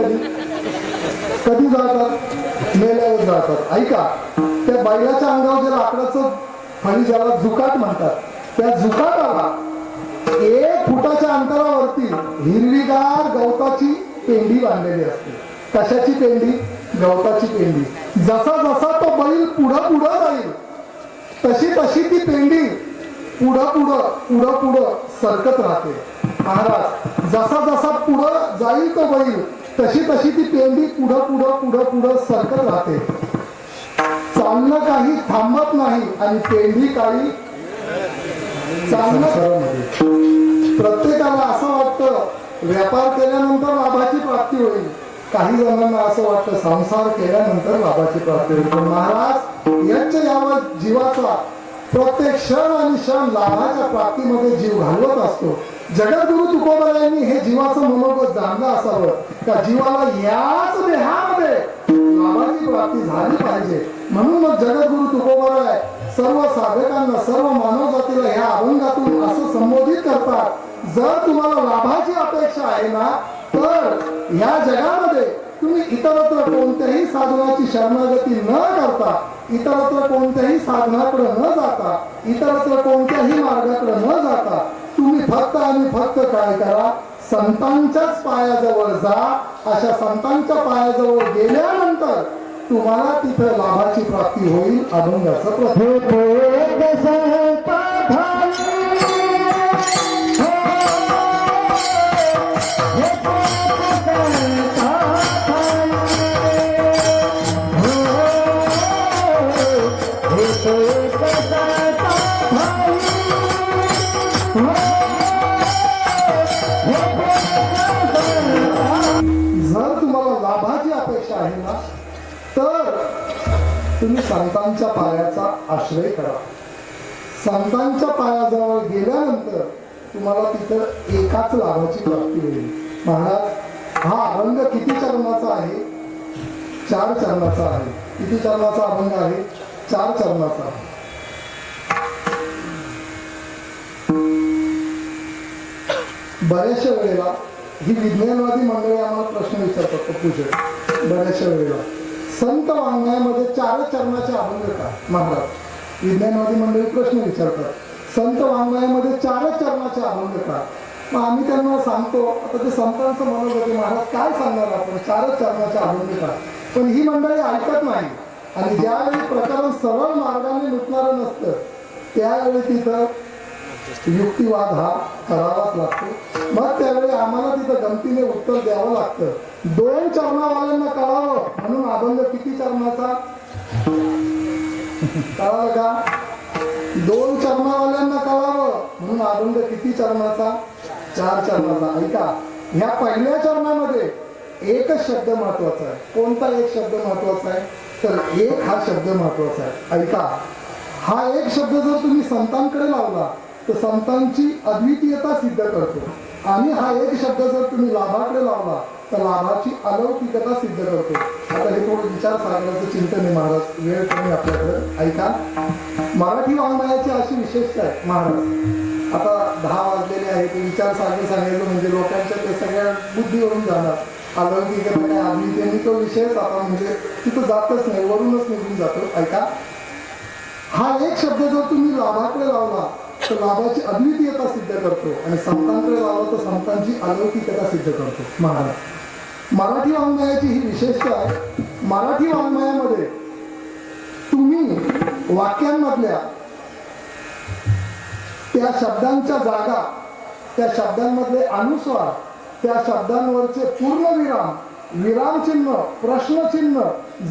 कधी जातात? मेल्यावर जातात. ऐका. त्या बैलाच्या अंगावर जे लाकडाचं फळी ज्याला जुकाट म्हणतात, त्या जुकाटाला 1 फुटाच्या अंतरावरती हिरवीगार गवताची पेंडी बांधलेली असते. कशाची पेंडी? गवताची पेंडी. जसा जसा तो बैल पुढं जाईल तशी तशी ती पेंडी पुढं सरकत राहते. महाराज, जसा जसा पुढं जाईल तो बैल तशी तशी ती पेंडी पुढं सरकत राहते. चालणं काही थांबत नाही आणि पेंडी काही चालणं. प्रत्येकाला असं वाटतं व्यापार केल्यानंतर लाभाची प्राप्ती होईल, काही जणांना असं वाटतं संसार केल्यानंतर लाभाची प्राप्ती होईल. पण महाराज, यांच्या यावर जीवाचा प्रत्येक क्षण आणि क्षण लाभाच्या प्राप्तीमध्ये जीव घालवत असतो. जगद्गुरु तुकोबारायांनी हे जीवाचं मनोगत जाणलं असावं का जीवाला याच देहामध्ये लाभाची प्राप्ती झाली पाहिजे. म्हणून मग जगद्गुरु तुकोबाराय सर्व साधकांना, सर्व मानव जातीला ह्या अभंगातून असं संबोधित करतात, जर तुम्हाला लाभाची अपेक्षा आहे ना, तर ह्या जगामध्ये तुम्ही इतरत्र कोणत्याही साधनाची शरणागती न करता, इतरत्र कोणत्याही साधनाकडे न जाता, इतरत्र कोणत्याही मार्गाकडे न जाता, तुम्ही फक्त आणि फक्त काय करा, संतांच्याच पायाजवळ जा. अशा संतांच्या पायाजवळ गेल्यानंतर तुम्हाला तिथं लाभाची प्राप्ती होईल. अभंगाचं जर तुम्हाला लाभाची अपेक्षा आहे ना, तर तुम्ही संतांच्या पायाचा आश्रय करा. संतांच्या पायाजवळ गेल्यानंतर तुम्हाला तिथं एकाच लाभाची प्राप्ती होईल. महाराज, हा अभंग किती चरणाचा आहे? 4 चरणाचा आहे. किती चरणाचा अभंग आहे? 4 चरणाचा. बऱ्याचशा वेळेला ही विज्ञानवादी मंडळी आम्हाला प्रश्न विचारतात पूजे. बऱ्याचशा वेळेला संत वाङ्मयामध्ये 4 चरणाचे अभंग का? महाराज, विज्ञानवादी मंडळी प्रश्न विचारतात, संत वाङ्मयामध्ये 4 चरणाचे अभंग का? मग आम्ही त्यांना सांगतो, आता ते संतांचं म्हणत होते, महाराज काय सांगणार आपण, 4 चरणाचे अभंग का? पण ही मंडळी ऐकत नाही. आणि ज्यावेळी प्रकरण सरळ मार्गाने लुटणारं नसतं, त्यावेळी तिथं युक्तिवाद हा करावाच लागतो. मग त्यावेळी आम्हाला तिथं गमतीने उत्तर द्यावं लागतं. 2 चरणावाल्यांना कळावं म्हणून अभंग किती चरणाचा? कळालं का? 2 चरणावाल्यांना कळावं म्हणून अभंग किती चरणाचा? 4 चरणाचा. ऐका, ह्या पहिल्या चरणामध्ये एकच शब्द महत्वाचा आहे. कोणता एक शब्द महत्वाचा आहे? तर एक हा शब्द महत्वाचा आहे. ऐका, हा एक शब्द जर तुम्ही संतांकडे लावला तर संतांची अद्वितीयता सिद्ध करतो. आणि हा एक शब्द जर तुम्ही लाभाकडे लावला तर लाभाची अलौकिकता सिद्ध करतो. आता हे थोडं विचार सागराचं चिंतन आहे महाराज, वेळ कमी आपल्याकडे. ऐका, मराठी वाङ्मयाची अशी विशेषता आहे महाराज. आता 10 वाजलेले आहे, ते विचार सागर सांगायचं म्हणजे लोकांच्या ते सगळ्या बुद्धीवरून जाणार. अलौकिकता काय अद्वितीय तो विषयच आता म्हणजे तिथं जातच नाही, वरूनच निघून जातो. ऐका, हा एक शब्द जर तुम्ही लाभाकडे लावला तर लाभाची अद्वितीयता सिद्ध करतो, आणि संतांकडे लावला तर संतांची अलौकिकता सिद्ध करतो. महाराज, मराठी वाङ्मयाची ही विशेषता आहे. मराठी वाङ्मयामध्ये तुम्ही वाक्यांमधल्या त्या शब्दांच्या जागा, त्या शब्दांमधले अनुस्वार, त्या शब्दांवरचे पूर्णविराम, विरामचिन्ह, प्रश्नचिन्ह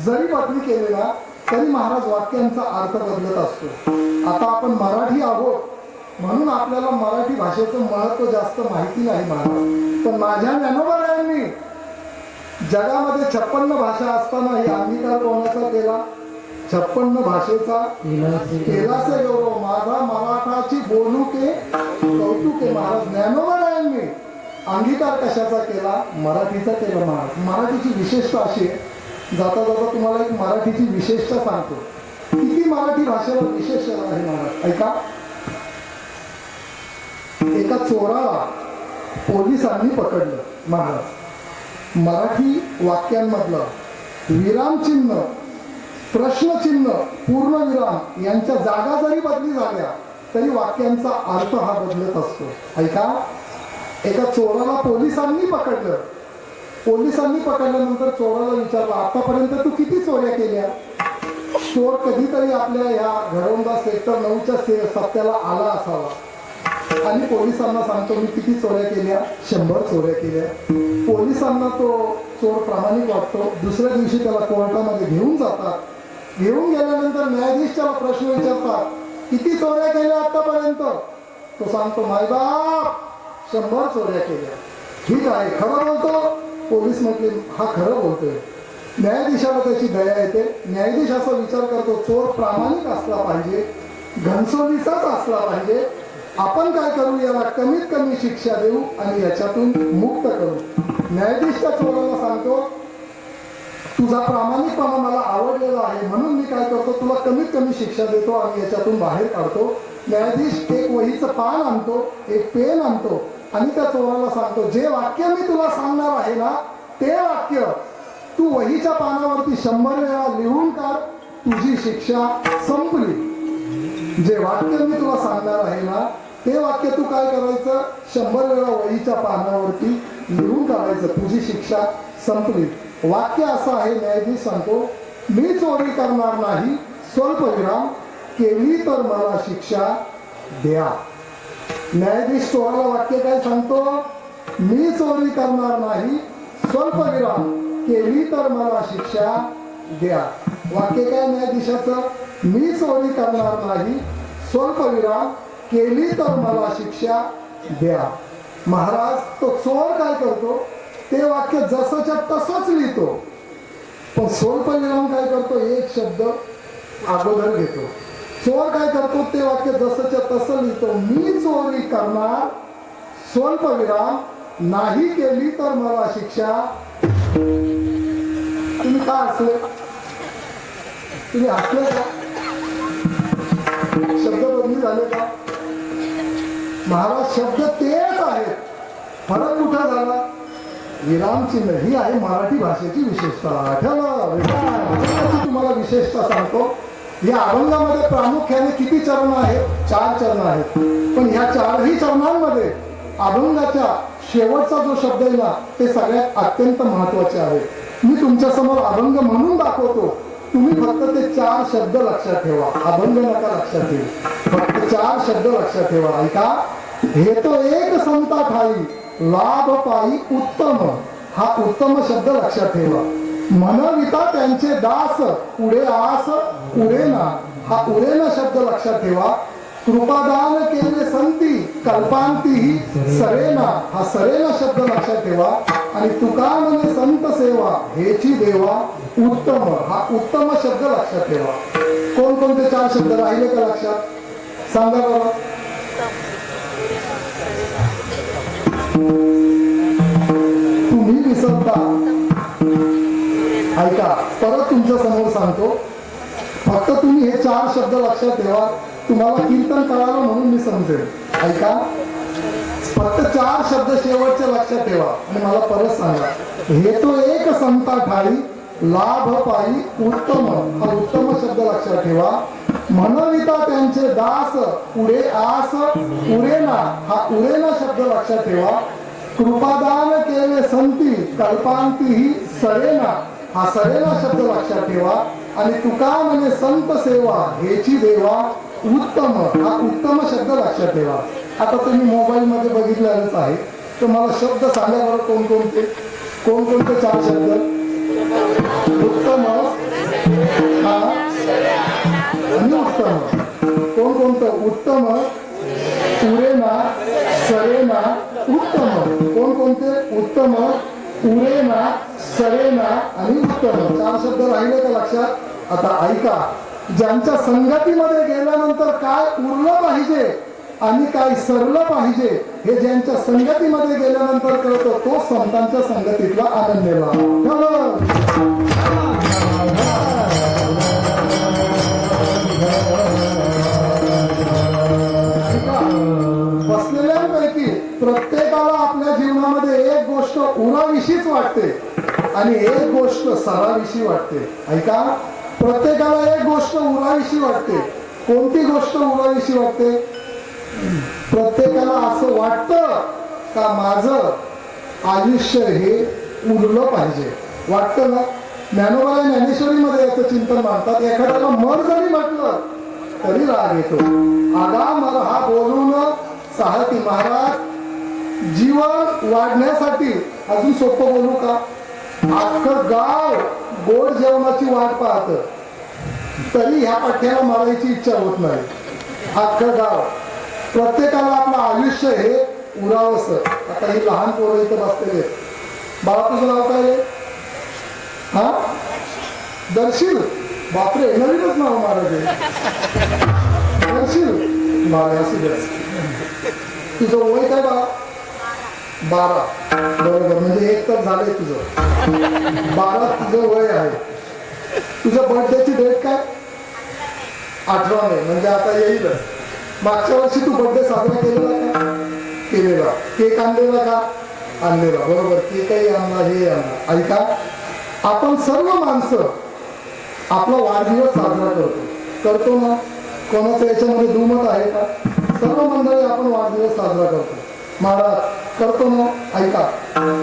जरी बदली केले ना तरी महाराज वाक्यांचा अर्थ बदलत असतो. आता आपण मराठी आहोत म्हणून आपल्याला मराठी भाषेचं महत्व जास्त माहिती नाही महाराज. पण माझ्या ज्ञानोबारायांनी जगामध्ये 56 भाषा असताना ही अंगीकार कोणाचा केला? 56 भाषेचा केलासे गौरव माझा मराठाची बोलू के कौतुके. महाराज ज्ञानोबारायांनी अंगीकार कशाचा केला? मराठीचा केला. महाराज, मराठीची विशेषता अशी आहे, जाता जाता तुम्हाला एक मराठीची विशेषता सांगतो. किती मराठी भाषेवर विशेष आहे महाराज. ऐका, एका चोराला पोलिसांनी पकडलं महाराज. मराठी वाक्यांमधलं विरामचिन्ह, प्रश्नचिन्ह, पूर्णविराम यांच्या जागा जरी बदली झाल्या तरी वाक्यांचा अर्थ हा बदलत असतो. ऐका, एका चोराला पोलिसांनी पकडलं. पोलिसांनी पकडल्यानंतर चोराला विचारलं, आतापर्यंत तू किती चोऱ्या केल्या? चोर कधीतरी आपल्या या घरोंदा सेक्टर 9च्या सत्याला आला असावा आणि पोलिसांना सांगतो, मी किती चोऱ्या केल्या? 100 चोऱ्या केल्या. पोलिसांना तो चोर प्रामाणिक वाटतो. दुसऱ्या दिवशी त्याला कोर्टामध्ये घेऊन जातात. घेऊन गेल्यानंतर न्यायाधीश त्याला प्रश्न विचारतात, किती चोऱ्या केल्या आतापर्यंत? तो सांगतो, मायबाप 100 चोऱ्या केल्या. ठीक आहे, खरं बोलतो? पोलीस म्हटले, हा खरं बोलतोय. न्यायाधीशाला त्याची दया येते. न्यायाधीश असा विचार करतो, चोर प्रामाणिक असला पाहिजे, घनसोलीचाच असला पाहिजे. आपण काय करू, याला कमीत कमी शिक्षा देऊ आणि याच्यातून मुक्त करू. न्यायाधीश त्या चोराला सांगतो, तुझा प्रामाणिकपणा मला आवडलेला आहे, म्हणून मी काय करतो, तुला कमीत कमी शिक्षा देतो आणि याच्यातून बाहेर काढतो. न्यायाधीश एक वहीचं पान आणतो, एक पेन आणतो आणि त्या चोराला सांगतो, जे वाक्य मी तुला सांगणार आहे ना, ते वाक्य तू वहीच्या पानावरती 100 वेळा लिहून काढ, तुझी शिक्षा संपली. जे वाक्य मी तुला सांगणार आहे ना, ते वाक्य तू काय करायचं, 100 वेळा वहीच्या पानावरती लिहून काढायचं, तुझी शिक्षा संपली. वाक्य असं आहे, न्यायाधीश सांगतो, मी चोरी करणार नाही, स्वल्पविराम, केली तर मला शिक्षा द्या. न्यायाधीश चोराला वाक्य काय सांगतो, मी चोरी करणार नाही, स्वल्पविराम, केली तर मला शिक्षा द्या. वाक्य काय न्यायाधीशाचं, मी चोरी करणार नाही, स्वल्पविराम, केली तर मला शिक्षा द्या. महाराज तो चोर काय करतो, ते वाक्य जसंच्या तसंच लिहितो, पण स्वल्पविराम काय करतो, एक शब्द अगोदर घेतो. चोर काय करतो, ते वाक्य जसंच्या तसं लिहितो, मी चोरी करणार, स्वल्पविराम, नाही केली तर मला शिक्षा. तुम्ही का हसले, तुम्ही हसले का, शब्द बदली झाले का? महाराज शब्द तेच आहेत, फरक कुठं झाला, विरामचिन्ह ही आहे मराठी भाषेची विशेषता. तुम्हाला विशेषता सांगतो, या अभंगामध्ये प्रामुख्याने किती चरण आहेत, 4 चरण आहेत, पण ह्या 4ही चरणांमध्ये अभंगाच्या शेवटचा जो शब्द आहे ना, ते सगळ्यात अत्यंत महत्वाचे आहे. मी तुमच्या समोर अभंग म्हणून दाखवतो, तुम्ही फक्त ते 4 शब्द लक्षात ठेवा, अभंग नका लक्षात ठेवा, फक्त 4 शब्द लक्षात ठेवा. ऐका, हे तो एक संता ठाई, लाभ पायी उत्तम, हा उत्तम शब्द लक्षात ठेवा. मनविता त्यांचे दास, पुढे आस उरेना, हा उरेना शब्द लक्षात ठेवा. कृपादान केले संती, कल्पांती सरेना, हा सरेना शब्द लक्षात ठेवा. आणि तुका म्हणे संत सेवा, हेची देवा उत्तम, हा उत्तम शब्द लक्षात ठेवा. कोणकोणते 4 शब्द राहिले का लक्षात, सांगा बरं. तुम्ही विसरता, ऐका परत तुमच्या समोर सांगतो, फक्त तुम्ही हे 4 शब्द लक्षात ठेवा. तुम्हाला कीर्तन करावं म्हणून मी समजेल. ऐका, फक्त 4 शब्द शेवटचे लक्षात ठेवा आणि मला परत सांगा. हे तो एक संता ठाई, लाभ पायी उत्तम, हा उत्तम शब्द लक्षात ठेवा. मनविता त्यांचे दास, पुढे आस उरेना, हा उरेना शब्द लक्षात ठेवा. कृपादान केले संती, कल्पांती सरेना, हा सरेना शब्द लक्षात ठेवा. आणि तुका म्हणे संत सेवा, हेची देवा उत्तम, हा उत्तम शब्द लक्षात ठेवा. आता तुम्ही मोबाईल मध्ये बघितलेलंच आहे, तर मला शब्द सांगा बरं, कोणकोणते 4 शब्द. उत्तम, हा आणि उत्तम. कोणकोणतं, उत्तम, उरेना, सरेना, उत्तम. कोणकोणते, उत्तम, उरेना, सरेना आणि उत्तम. 4 शब्द राहिले का लक्षात. आता ऐका, ज्यांच्या संगतीमध्ये गेल्यानंतर काय उरलं पाहिजे आणि काय सरलं पाहिजे, हे ज्यांच्या संगतीमध्ये गेल्यानंतर कळतं, तो संतांच्या संगतीतला आनंदेला. बसलेल्यांपैकी प्रत्येकाला आपल्या जीवनामध्ये एक गोष्ट उराविषयीच वाटते आणि एक गोष्ट सराविषयी वाटते. ऐका, प्रत्येकाला एक गोष्ट उराविषयी वाटते. कोणती गोष्ट उराविषयी वाटते. प्रत्येकाला असं वाटतं का माझं आयुष्य हे उरलं पाहिजे, वाटतं ना. ज्ञानोबा ज्ञानेश्वरीमध्ये याचं चिंतन मानतात, एखाद्याला मर जरी म्हटलं तरी राग येतो. आगा मर हा बोलून साहती. महाराज जीवन वाढण्यासाठी अजून सोपं बोलू का, अख्खं गाव गोड जेवणाची वाट पाहत तरी ह्या पठ्याला मारायची इच्छा होत नाही. अख्खं गाव, प्रत्येकाला आपलं आयुष्य हे उरावंस. आता ही लहान पोरं इथं बसलेले. बाळा तुझं नाव काय रे. हा दर्शील. बापरे, नवीनच नाव महाराज दर्शील. बाळा असू दे. तुझं वय काय बाळा. 12 बरोबर, म्हणजे एक तर झालंय तुझं. 12 तुझं वय आहे. तुझ्या बर्थडेची डेट काय? 18 मे, म्हणजे आता येईलच. मागच्या वर्षी तू बर्थडे साजरा केलेला का? केलेला. केक आणलेला का? आणलेला. बरोबर, केकही आणला, हे आणला. ऐका, आपण सर्व माणसं आपला वाढदिवस साजरा करतो ना? कोणाचं याच्यामध्ये दुमत आहे का? सर्व मंडळी आपण वाढदिवस साजरा करतो. महाराज करतो ना? ऐका,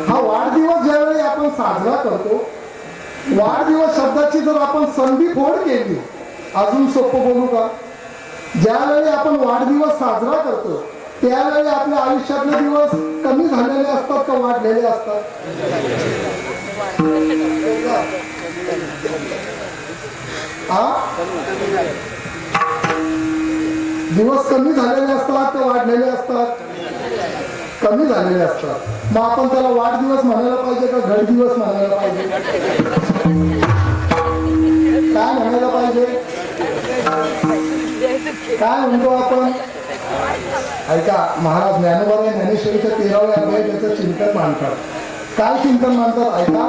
हा वाढदिवस ज्यावेळी आपण साजरा करतो, वाढदिवस शब्दाची जर आपण संधी फोड केली, अजून सोपं बोलू का? ज्यावेळी आपण वाढदिवस साजरा करतो त्यावेळी आपल्या आयुष्यातले दिवस कमी झालेले असतात का वाढलेले असतात? दिवस कमी झालेले असतात का वाढलेले असतात? कमी झालेले असतात. मग आपण त्याला वाढदिवस म्हणायला पाहिजे का घड दिवस म्हणायला पाहिजे? काय म्हणायला पाहिजे? काय म्हणतो आपण? ऐका, महाराज ज्ञानोबा ज्ञानेश्वरीच्या 13व्या अध्यायात त्याचं चिंतन मांडतात. काय चिंतन मांडतात? ऐका,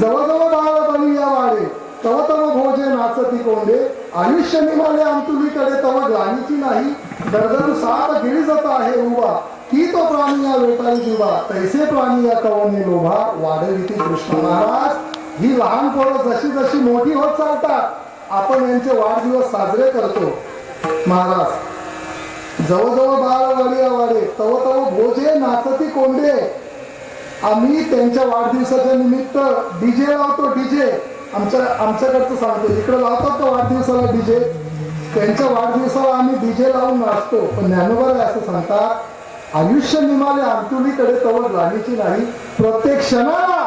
जवळजवळ बाळापणी या वाडे तव तव भोजे नाचती कोंडे, आयुष्य निमाले अंतुलीकडे तव ग्लानीची नाही, दरदर सात गिरी जात आहे उभा, की तो प्राणी या वेटाळी जीवा, तैसे प्राणी या कवने लोभा, वाढविती कृष्ण. महाराज, ही लहान पोरं जशी जशी मोठी होत चालतात, आपण यांचे वाढदिवस साजरे करतो. महाराज, जवळजवळ बाळ वडिया वाडे तव तव भोजे नाचती कोंडे, आम्ही त्यांच्या वाढदिवसाच्या निमित्त डीजे लावतो. डीजे आमच्याकडचं सांगतो, इकडे लावतात का वाढदिवसाला डीजे? त्यांच्या वाढदिवसाला आम्ही डीजे लावून नाचतो. पण ज्ञानोबा असं सांगतात, आयुष्य निमाले अंतुलीकडे तव ग्लानीची नाही. प्रत्येक क्षणाला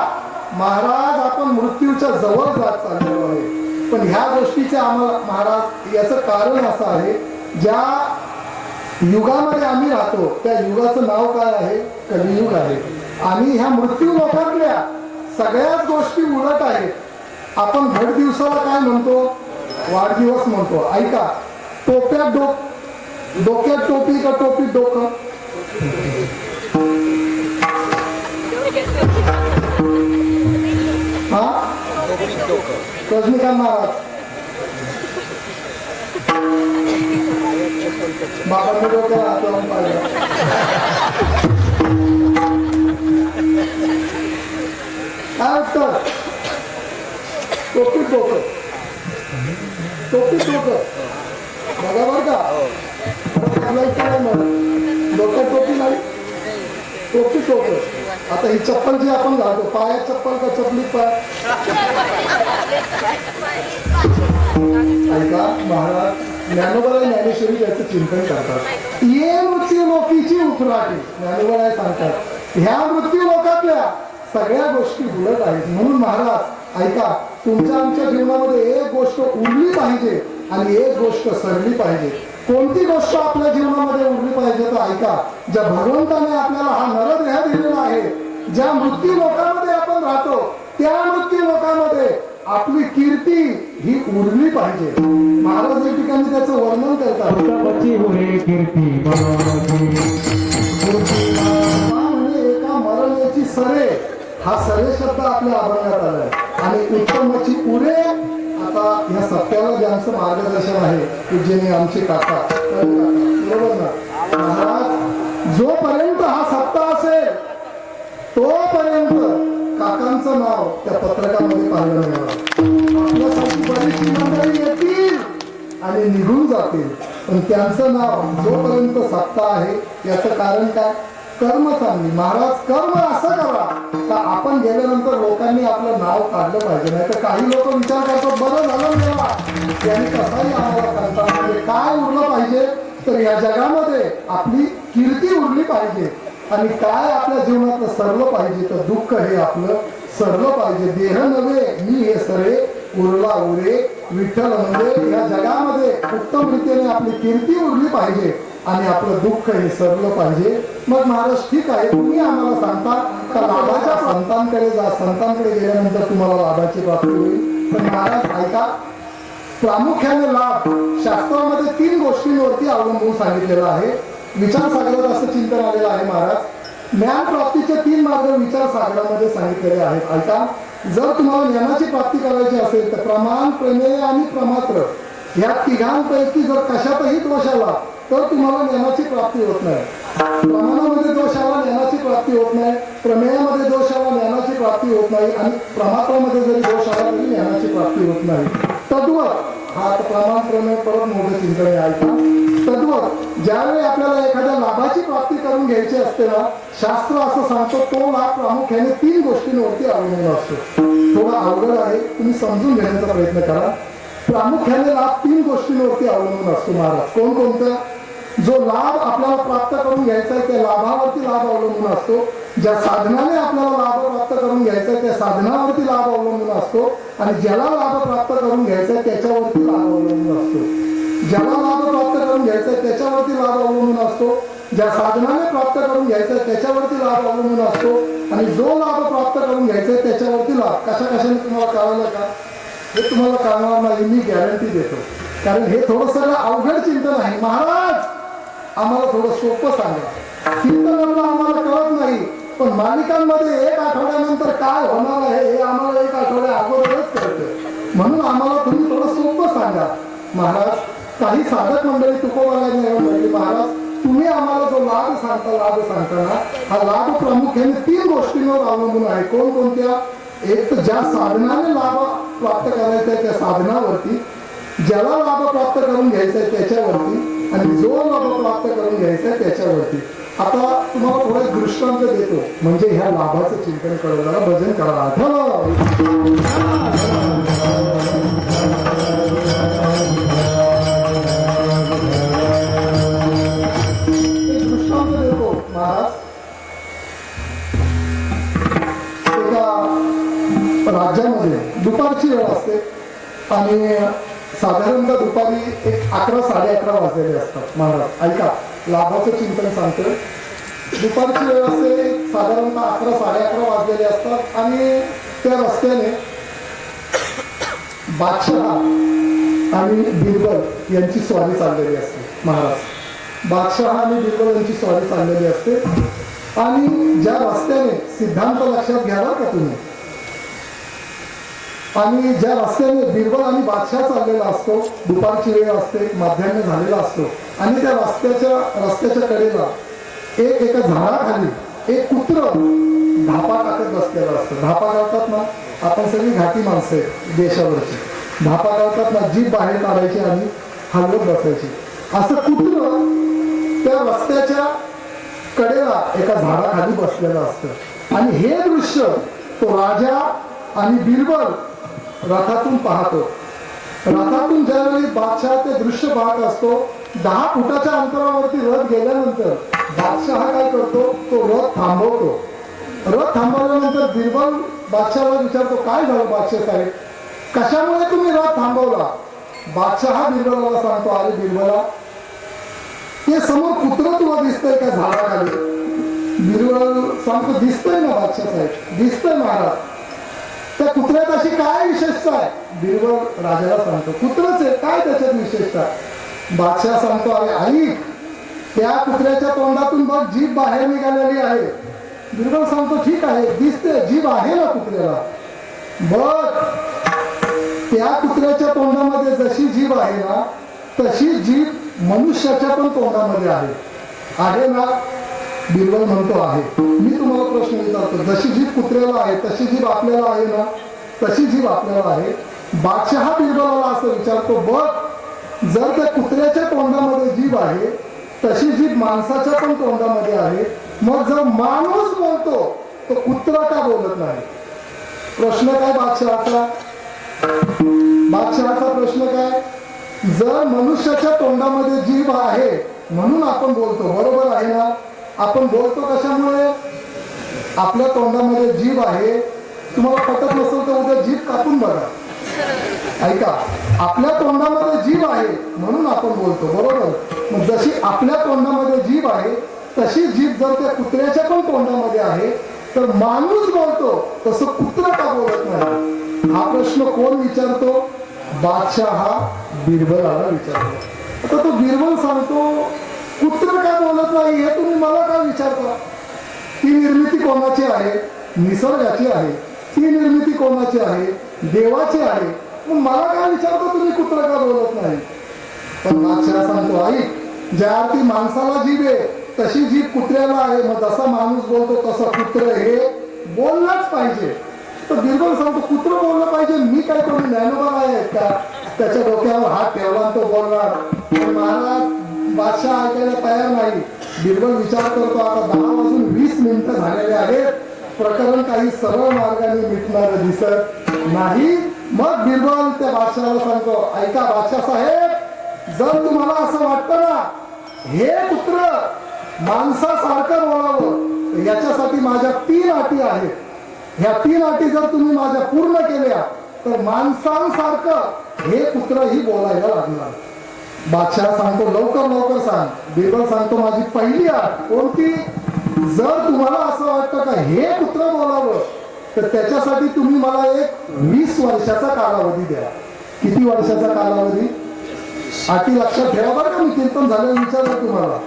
महाराज आपण मृत्यूच्या जवळ जात चाललेलो आहे. पण ह्या गोष्टीचे आम्हाला महाराज, याचं कारण असं आहे, ज्या युगामध्ये आम्ही राहतो त्या युगाचं नाव काय आहे? कलियुग आहे. आणि ह्या मृत्यू लोकातल्या सगळ्याच गोष्टी उलट आहेत. आपण घड दिवसाला काय म्हणतो? वाढदिवस म्हणतो. ऐका, टोप्यात डोक्यात टोपी का टोपीत डोकं? हा, रजनीकांत महाराज, बाबांनी डोक्याला हात लावून पाहिजे. काय वाटतं? टोपीत डोकं, टोपीत डोकं बघा बरं का? डोक्यात टोपी नाही, टोपी डोकं. आता ही चप्पल जी आपण घालतो, पायात चप्पल का चपलीत पाय? ऐका, महाराज ज्ञानोबा ज्ञानेश्वरी याचं चिंतन करतात. ये मृत्यू लोकीची उफराटी, ज्ञानोबा सांगतात, ह्या मृत्यू लोकातल्या सगळ्या गोष्टी उलट आहेत. म्हणून महाराज ऐका, तुमच्या आमच्या जीवनामध्ये एक गोष्ट उरली पाहिजे आणि एक गोष्ट सरली पाहिजे. कोणती गोष्ट आपल्या जीवनामध्ये उरली पाहिजे? तर ऐका, ज्या भगवंताने आपल्याला हा नरदेह दिलेला आहे, ज्या मृत्यू लोकांमध्ये आपण राहतो त्या मृत्यू लोकांमध्ये आपली कीर्ती ही उरली पाहिजे. महाराज या ठिकाणी त्याचं वर्णन करतात. एका मरण्याची सरे, हा सरे शब्द आपल्या अभंगात आलाय. आणि उत्तमाची उरे, आता या सत्याला ज्यांचं मार्गदर्शन आहे पूज्यने आमचे काका, बरोबर ना महाराज? जोपर्यंत हा सत्ता असेल तोपर्यंत काकांचं नाव त्या पत्रकामध्ये पाहिलं मिळणार. आपल्यासाठी बरीचशी मंडळी येतील आणि निघून जातील, पण त्यांचं नाव जोपर्यंत सत्ता आहे. याचं कारण काय? कर्म चांगली. महाराज, कर्म असं करा का आपण गेल्यानंतर लोकांनी आपलं नाव काढलं पाहिजे. नाही तर काही लोक विचार करतात, बरं झालं देवा त्यांनी कसाही आम्हाला करता. म्हणजे काय उरलं पाहिजे? तर या जगामध्ये आपली कीर्ती उरली पाहिजे. आणि काय आपल्या जीवनात सरलं पाहिजे? तर दुःख हे आपलं सरलं पाहिजे. देह नव्हे मी हे सरे, उरला उरे विठ्ठल. म्हणजे या जगामध्ये उत्तम रीतीने आपली कीर्ती उरली पाहिजे आणि आपलं दुःख हे सरलं पाहिजे. मग महाराज ठीक आहे, तुम्ही आम्हाला सांगता का लाभाच्या संतांकडे जा, संतांकडे गेल्यानंतर तुम्हाला लाभाची प्राप्ती होईल. पण महाराज ऐका, प्रामुख्याने लाभ शास्त्रामध्ये 3 गोष्टींवरती अवलंबून सांगितलेला आहे. विचार सागरात असं चिंतन आलेलं आहे महाराज. ज्ञान प्राप्तीचे 3 मार्ग विचार सागरामध्ये सांगितलेले आहेत. ऐका, जर तुम्हाला ज्ञानाची प्राप्ती करायची असेल तर प्रमाण, प्रमेय आणि प्रमात्र या तिघांपैकी जर कशातही दोष आला तर तुम्हाला ज्ञानाची प्राप्ती होत नाही. प्रमाणामध्ये दोष आला ज्ञानाची प्राप्ती होत नाही, प्रमेयामध्ये दोष आला ज्ञानाची प्राप्ती होत नाही आणि प्रमात्रामध्ये जरी दोष आला तरी ज्ञानाची प्राप्ती होत नाही. तद्वत हा आता प्रमाण प्रमेय परत मोठं चिंतन आहे. ऐका, तद्वत ज्यावेळी आपल्याला एखाद्या लाभाची प्राप्ती करून घ्यायची असते ना, शास्त्र असं सांगतो तो लाभ प्रामुख्याने 3 गोष्टींवरती अवलंबून असतो. थोडा अवघड आहे, तुम्ही समजून घेण्याचा प्रयत्न करा. प्रामुख्याने लाभ 3 गोष्टींवरती अवलंबून असतो महाराज. कोणकोणत्या? जो लाभ आपल्याला प्राप्त करून घ्यायचा आहे त्या लाभावरती लाभ अवलंबून असतो. ज्या साधनाने आपल्याला लाभ प्राप्त करून घ्यायचा आहे त्या साधनावरती लाभ अवलंबून असतो आणि ज्याला लाभ प्राप्त करून घ्यायचा आहे त्याच्यावरती लाभ अवलंबून असतो. ज्याला लाभ प्राप्त करून घ्यायचा आहे त्याच्यावरती लाभ अवलंबून असतो, ज्या साधनाने प्राप्त करून घ्यायचा आहे त्याच्यावरती लाभ अवलंबून असतो आणि जो लाभ प्राप्त करून घ्यायचा आहे त्याच्यावरती लाभ. कशाने तुम्हाला कळालं का? हे तुम्हाला कळणार नाही, मी गॅरंटी देतो. कारण हे थोडंसं अवघड चिंतन आहे. महाराज आम्हाला थोडं सोपं सांगा. चिंतन आम्हाला कळत नाही, पण मालिकांमध्ये 1 आठवड्यानंतर काय होणार आहे हे आम्हाला 1 आठवड्या अगोदरच कळतं. म्हणून आम्हाला तुम्ही थोडं सोपं सांगा. महाराज काही साधक मंडळी तुकोबाला म्हटली, महाराज तुम्ही आम्हाला जो लाभ सांगताना हा लाभ प्रामुख्याने 3 गोष्टींवर अवलंबून आहे. कोणकोणत्या? एक तर ज्या साधनाने लाभ प्राप्त करायचा आहे त्या साधनावरती, ज्याला लाभ प्राप्त करून घ्यायचा आहे त्याच्यावरती आणि जो लाभ प्राप्त करून घ्यायचा आहे त्याच्यावरती. आता तुम्हाला थोडा दृष्टांत देतो म्हणजे ह्या लाभाचं चिंतन कळलं. भजन करा. दृष्टांत देतो महाराज. एका राज्यामध्ये दुपारची वेळ असते आणि साधारणतः दुपारी 11 साडे11 वाजलेले असतात. महाराज ऐका, लाभाचं चिंतन सांगतो. दुपारची वेळ असते, साधारणतः 11 साडे11 वाजलेले असतात आणि त्या रस्त्याने बादशाह आणि बिरबल यांची स्वारी चाललेली असते. महाराज बादशाह आणि बिरबल यांची स्वारी चाललेली असते आणि ज्या रस्त्याने, सिद्धांत लक्षात घ्यावा का तुम्ही, आणि ज्या रस्त्याने बिरबल आणि बादशाह चाललेला असतो, दुपारची वेळ असते, माध्यान्ह झालेला असतो आणि त्या रस्त्याच्या कडेला एका झाडाखाली एक कुत्र धापा टाकत बसलेला असतो. धापा काढतात ना, आपण सगळी घाटी माणसं आहे देशावरची. धापा काढतात ना, जीभ बाहेर काढायची आणि हलवत बसायची. असं कुत्र त्या रस्त्याच्या कडेला एका झाडाखाली बसलेलं असतं आणि हे दृश्य तो राजा आणि बिरबल रथातून पाहतो. रथातून ज्यावेळी बादशाह ते दृश्य पाहत असतो, 10 फुटाच्या अंतरावरती रथ गेल्यानंतर बादशाह काय करतो, तो रथ थांबवतो. रथ थांबवल्यानंतर बिरबल बादशाहला विचारतो, काय झालं बादशाह साहेब, कशामुळे तुम्ही रथ थांबवला? बादशाह बिरबलाला सांगतो, अरे बिरबला, ते समोर कुत्र तुला दिसतंय का झाडाखाली? बिरबल सांगतो, दिसतंय ना बादशाह साहेब, दिसतंय महाराज. त्या कुत्र्यात अशी काय विशेषता आहे? बिरबल राजाला सांगतो, कुत्रच आहे, काय त्याच्यात विशेषता? बादशाह सांगतो, अरे ऐक, त्या कुत्र्याच्या तोंडातून बघ जीभ बाहेर निघालेली आहे. बिरबल सांगतो, ठीक आहे, दिसते, जीभ आहे ना कुत्र्याला, बघ त्या कुत्र्याच्या तोंडामध्ये जशी जीभ आहे ना तशी जीभ मनुष्याच्या पण तोंडामध्ये आहे ना? बिरबल म्हणतो, आहे. मी तुम्हाला प्रश्न विचारतो, जशी जीभ कुत्र्याला आहे तशी जीभ आपल्याला आहे ना? तशी जीभ आपल्याला आहे. बादशाह बिरबलाला असं विचारतो, बघ, जर त्या कुत्र्याच्या तोंडामध्ये जीभ आहे तशी जीभ माणसाच्या पण तोंडामध्ये आहे, मग जर माणूस बोलतो तो कुत्रा का बोलत नाही? प्रश्न काय बादशाहाचा? बादशाहाचा प्रश्न काय? जर मनुष्याच्या तोंडामध्ये जीभ आहे म्हणून आपण बोलतो, बरोबर आहे ना? आपण बोलतो कशामुळे? आपल्या तोंडामध्ये जीभ आहे. तुम्हाला पटत नसेल तर उद्या जीभ कापून बघा. ऐका, आपल्या तोंडामध्ये जीभ आहे म्हणून आपण बोलतो, बरोबर? मग जशी आपल्या तोंडामध्ये जीभ आहे तशी जीभ जर त्या कुत्र्याच्या पण तोंडामध्ये आहे तर माणूस बोलतो, तसं कुत्र का बोलत नाही? हा प्रश्न कोण विचारतो? बादशाह बिरबलाला विचारतो. आता तो बिरबल सांगतो, कुत्र का बोलत नाही हे तुम्ही मला का विचारता? निर्मिती कोणाची आहे? निसर्गाची आहे. ती निर्मिती कोणाची आहे? देवाची आहे. मग मला काय विचारतो तुम्ही कुत्र का बोलत नाही? पण बादशाह सांगतो, आई ज्या अर्थी माणसाला जीभ आहे तशी जीभ कुत्र्याला आहे. मग जसा माणूस बोलतो तसं कुत्र हे बोललंच पाहिजे. तर बिरबल सांगतो, कुत्र बोललं पाहिजे, मी काय कोणी ज्ञानोबा आहे का त्याच्या डोक्यावर हात ठेवला आणि तो बोलणार? पण महाराज बादशाह ऐकायला तयार नाही. बिरबल विचार करतो, आता 10 वाजून 20 मिनिटं झालेले आहेत, प्रकरण काही सरळ मार्गाने मिटणार दिसत नाही. मग बिरबल त्या बादशाहाला सांगतो, ऐका बादशाह साहेब, जर तुम्हाला असं वाटतं ना हे कुत्र माणसासारखं बोलावं, याच्यासाठी माझ्या 3 अटी आहेत. ह्या 3 अटी जर तुम्ही माझ्या पूर्ण केल्या तर माणसांसारखं हे कुत्रही बोलायला लागणार. बादशाह सांगतो, लवकर लवकर सांग. बिरबल सांगतो, माझी पहिली अट कोणती? जर तुम्हाला असं वाटतं का हे कुत्र बोलावं तर त्याच्यासाठी तुम्ही मला एक 20 वर्षाचा कालावधी द्या. किती वर्षाचा कालावधी? अटी लक्षात ठेवा बरं का, मी कीर्तन झाल्यावर विचारलं तुम्हाला.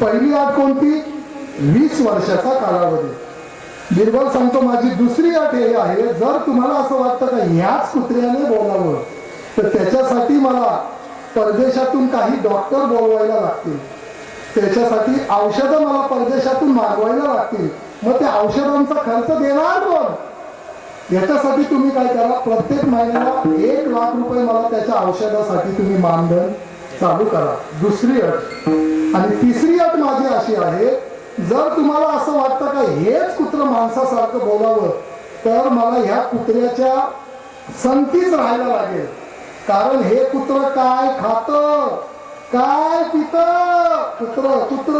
पहिली अट कोणती? 20 वर्षाचा कालावधी. बिरबल सांगतो, माझी दुसरी अट हे आहे, जर तुम्हाला असं वाटतं का ह्याच कुत्र्याने बोलावं तर त्याच्यासाठी मला परदेशातून काही डॉक्टर बोलवायला लागतील. त्याच्यासाठी औषधं मला परदेशातून मागवायला लागतील. मग त्या औषधांचा खर्च देणार कोण? याच्यासाठी तुम्ही काय करा, प्रत्येक महिन्याला 1 लाख रुपये मला त्याच्या औषधासाठी तुम्ही मानधन चालू करा. दुसरी अट. आणि तिसरी अट माझी अशी आहे, जर तुम्हाला असं वाटतं का हेच कुत्र माणसासारखं बोलावं तर मला ह्या कुत्र्याच्या संगतीच राहायला लागेल. कारण हे कुत्र काय खातं, काय पितं? कुत्र कुत्र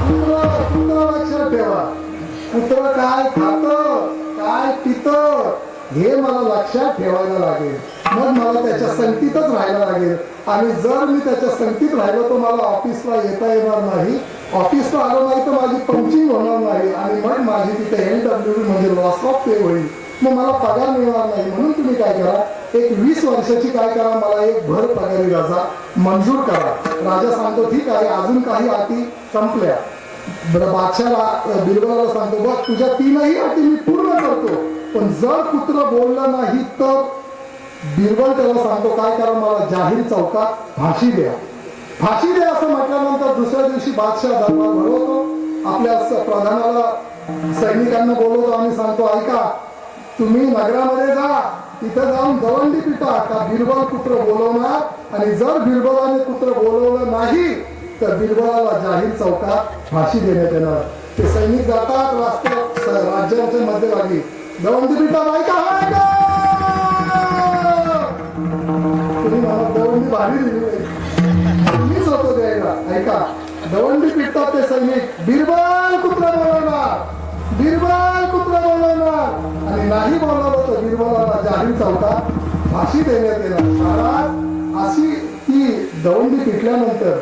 कुत्र कुत्र लक्षात ठेवा. कुत्र काय खातं, काय पितं हे मला लक्षात ठेवायला लागेल. मग मला त्याच्या संगतीतच राहायला लागेल. आणि जर मी त्याच्या संगतीत राहिलो तर मला ऑफिसला येता येणार नाही. ऑफिसला आलो नाही तर माझी पंचिंग होणार नाही आणि मग माझी तिथे NWD म्हणजे लॉस ऑफ पे होईल. मग मला पगार मिळणार नाही. म्हणून तुम्ही काय करा, एक 20 वर्षाची काय करा, मला एक भर पगारी रजा मंजूर करा. राजा सांगतो, ठीक आहे. अजून काही अटी संपल्या. बादशाला बिरबलाला सांगतो, बघ तुझ्या 3ही अटी मी पूर्ण करतो, पण जर कुत्र बोललं नाही तर बिरबल त्याला सांगतो, काय करा, मला जाहीर चौकात फाशी द्या. फाशी द्या असं म्हटल्यानंतर दुसऱ्या दिवशी बादशाह दरबार भरवतो. आपल्या प्रधानाला सैनिकांना बोलवतो आणि सांगतो, ऐका तुम्ही नगरामध्ये जा, तिथं जाऊन दवंडी पिटा का बिरबल कुत्र बोलवणार आणि जर बिरबलाने कुत्र बोलवलं नाही तर बिरबलाला जाहीर चौकात फाशी देण्यात येणार. ते सैनिक जातात राज्याच्या मध्यभागी, दवंडी पिटा नाही का? तुम्ही मला दवंडी भारी दिली, मीच होतो द्यायला. ऐका, दवंडी पिटतात ते सैनिक, बिरबल कुत्र बोलवणार, बिरबल कुत्र बोलवणार आणि नाही बोलवलं तर बिरबलाला जाहीर चौकात फाशी देण्यात येणार. महाराज अशी ती दवंडी पिटल्यानंतर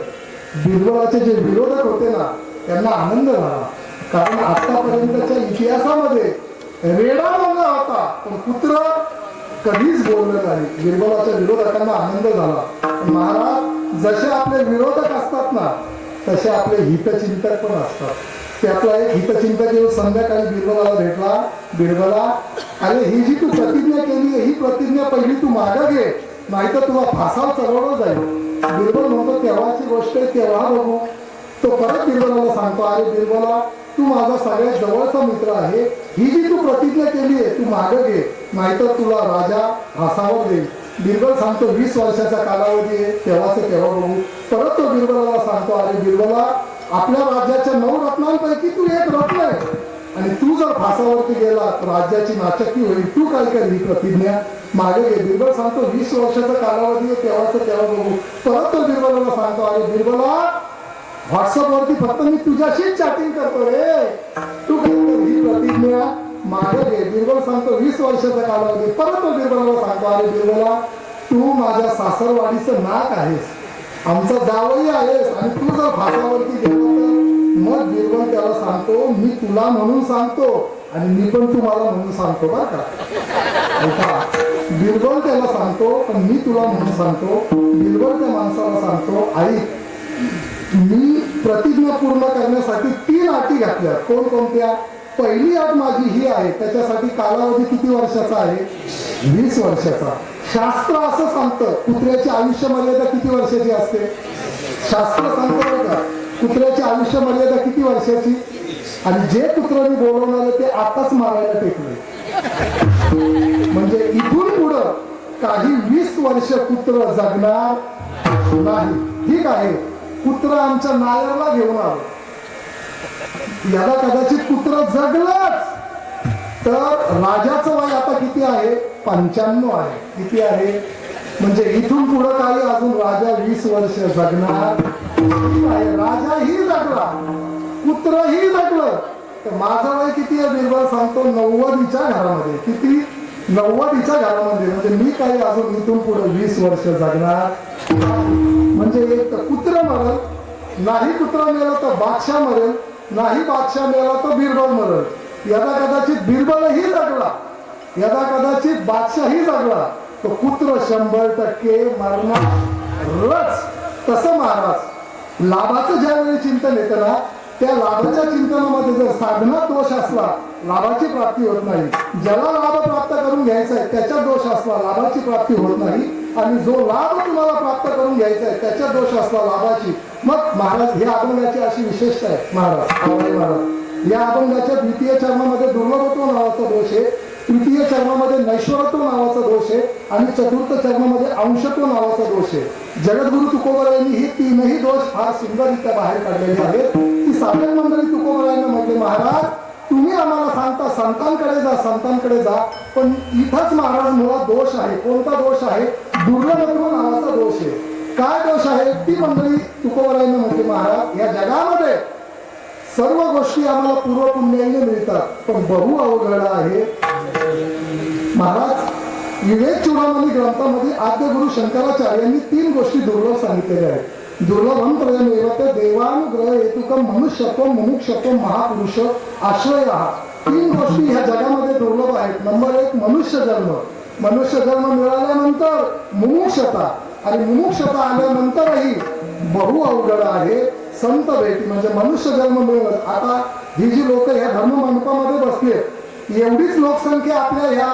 बिरबलाचे जे विरोधक होते ना त्यांना आनंद झाला. कारण आतापर्यंतच्या इतिहासामध्ये रेडा बोलला होता पण कुत्र कधीच बोललं नाही. बिरबलाच्या विरोधकांना आनंद झाला. महाराज जसे आपले विरोधक असतात ना तसे आपले हितचिंतक पण असतात. त्यातला एक हितचिंतक येऊन संध्याकाळी बिरबलाला भेटला. बिरबला, अरे ही जी तू प्रतिज्ञा केली आहे ही प्रतिज्ञा पहिली तू मागं घे, नाहीतर तुला फासावर चढवलं जाईल. बिरबल म्हणतो, तेव्हाची गोष्ट आहे तेव्हा बघू. तो परत बिरबलाला सांगतो, अरे बिरबला तू माझा सगळ्यात जवळचा मित्र आहे, ही जी तू प्रतिज्ञा केली आहे तू मागं घे, नाहीतर तुला राजा फासावर देईल. बिरबल सांगतो, 20 वर्षाचा कालावधी आहे तेव्हाच तेव्हा बघू. परत तो बिरबलाला सांगतो, अरे बिरबला आपल्या राज्याच्या 9 रत्नांपैकी तू एक रत्न आहे आणि तू जर फासावरती गेला तर राज्याची नाचक्की होईल. तू काय कर, ही प्रतिज्ञा मागे घे. बिरबल सांगतो, 20 वर्षाचा कालावधी आहे तेव्हाच तेव्हा बघू. परत तो बिरबलाला सांगतो, अरे बिरबला व्हॉट्सअपवरती फक्त मी तुझ्याशीच चॅटिंग करतो रे, तू काय कर, ही प्रतिज्ञा मागे घे. बिरबल सांगतो, 20 वर्षाचा कालावधी. परत तो बिरबलाला सांगतो, अरे बिरबला तू माझ्या सासरवाडीचं नाक आहेस, आमचा जावई आहेस आणि तू जर फासावरती गेला तर मग बिरबल त्याला सांगतो, मी तुला म्हणून सांगतो आणि मी पण तुम्हाला म्हणून सांगतो बरं का. ऐका, बिरबल त्याला सांगतो पण मी तुला म्हणून सांगतो. बिरबल त्या माणसाला सांगतो, आई मी प्रतिज्ञा पूर्ण करण्यासाठी 3 अटी घातल्या. कोणकोणत्या? पहिली अट माझी ही आहे, त्याच्यासाठी कालावधी किती वर्षाचा आहे? 20 वर्षाचा. शास्त्र असं सांगतं कुत्र्याची आयुष्य मर्यादा किती वर्षाची असते? शास्त्र सांगतं बघा, कुत्र्याची आयुष्य मर्यादा किती वर्षाची? आणि जे कुत्र्याने बोलवणारे ते आताच मारायला टेकले. म्हणजे इथून पुढं काही 20 वर्ष कुत्र जगणार नाही. ठीक आहे, कुत्र आमच्या नायरला घेऊन आलो, याला कदाचित कुत्र जगलंच तर राजाचं वय आता किती आहे? 95 आहे. किती आहे? म्हणजे इथून पुढं काही अजून राजा 20 वर्ष जगणार नाही. राजाही जगला, कुत्रही जगलं तर माझं वय किती आहे? बिरबल सांगतो 90च्या घरामध्ये. किती? 90च्या घरामध्ये. म्हणजे मी काही अजून इथून पुढे 20 वर्ष जगणार. म्हणजे एक तर कुत्र मरल, नाही कुत्र मेलं तर बादशाह मरेल, नाही बादशाह मेला तर बिरबल मरल. यदा कदाचित बिरबलही जगला, यदा कदाचित बादशाही जगला, तो कुत्र 100% मरणारच. तसं महाराज लाभाचं ज्यावेळी चिंतन येतं ना, त्या लाभाच्या चिंतनामध्ये जर साधना दोष असला लाभाची प्राप्ती होत नाही. ज्याला लाभ प्राप्त करून घ्यायचा आहे त्याच्यात दोष असला लाभाची प्राप्ती होत नाही. आणि जो लाभ तुम्हाला प्राप्त करून घ्यायचा आहे त्याच्यात दोष असला लाभाची. मग महाराज या अभंगाची अशी विशेषता आहे महाराज, या अभंगाच्या द्वितीय चरणामध्ये दुर्लभत्व नावाचा दोष आहे, तृतीय चरणामध्ये नैश्वरत्व नावाचा दोष आहे आणि चतुर्थ चरणामध्ये अंशत्व नावाचा दोष आहे. जगद्गुरु तुकोबरायांनी ही 3ही दोष फार सुंदररित्या बाहेर काढलेले आहेत. ती साधक मंडळी तुकोबरायांना म्हटले, महाराज तुम्ही आम्हाला सांगता संतांकडे जा, संतांकडे जा, पण इथंच महाराज मुळात दोष आहे. कोणता दोष आहे? दुर्लभत्व नावाचा दोष आहे. काय दोष आहे? ती मंडळी तुकोबरायांना म्हटले, महाराज या जगामध्ये सर्व गोष्टी आम्हाला पूर्व पुण्याने मिळतात, पण बहु अवघड आहे. महाराज विवेक चूडामणी ग्रंथामध्ये आद्य गुरु शंकराचार्यांनी 3 गोष्टी दुर्लभ सांगितलेल्या आहेत. दुर्लभम त्रयमेव ते देवानुग्रह हेतुकम मनुष्यत्वम मुमुक्षत्वम महापुरुष आश्रय. 3 गोष्टी ह्या जगामध्ये दुर्लभ आहेत. नंबर 1 मनुष्य जन्म. मनुष्य जन्म मिळाल्यानंतर मुमुक्षता, आणि मुमुक्षता आल्यानंतरही बहु अवघड आहे संत भेटी. म्हणजे मनुष्य जन्म मिळवत, आता ही जी लोक ह्या धर्म मंडपामध्ये बसले एवढीच लोकसंख्या आपल्या ह्या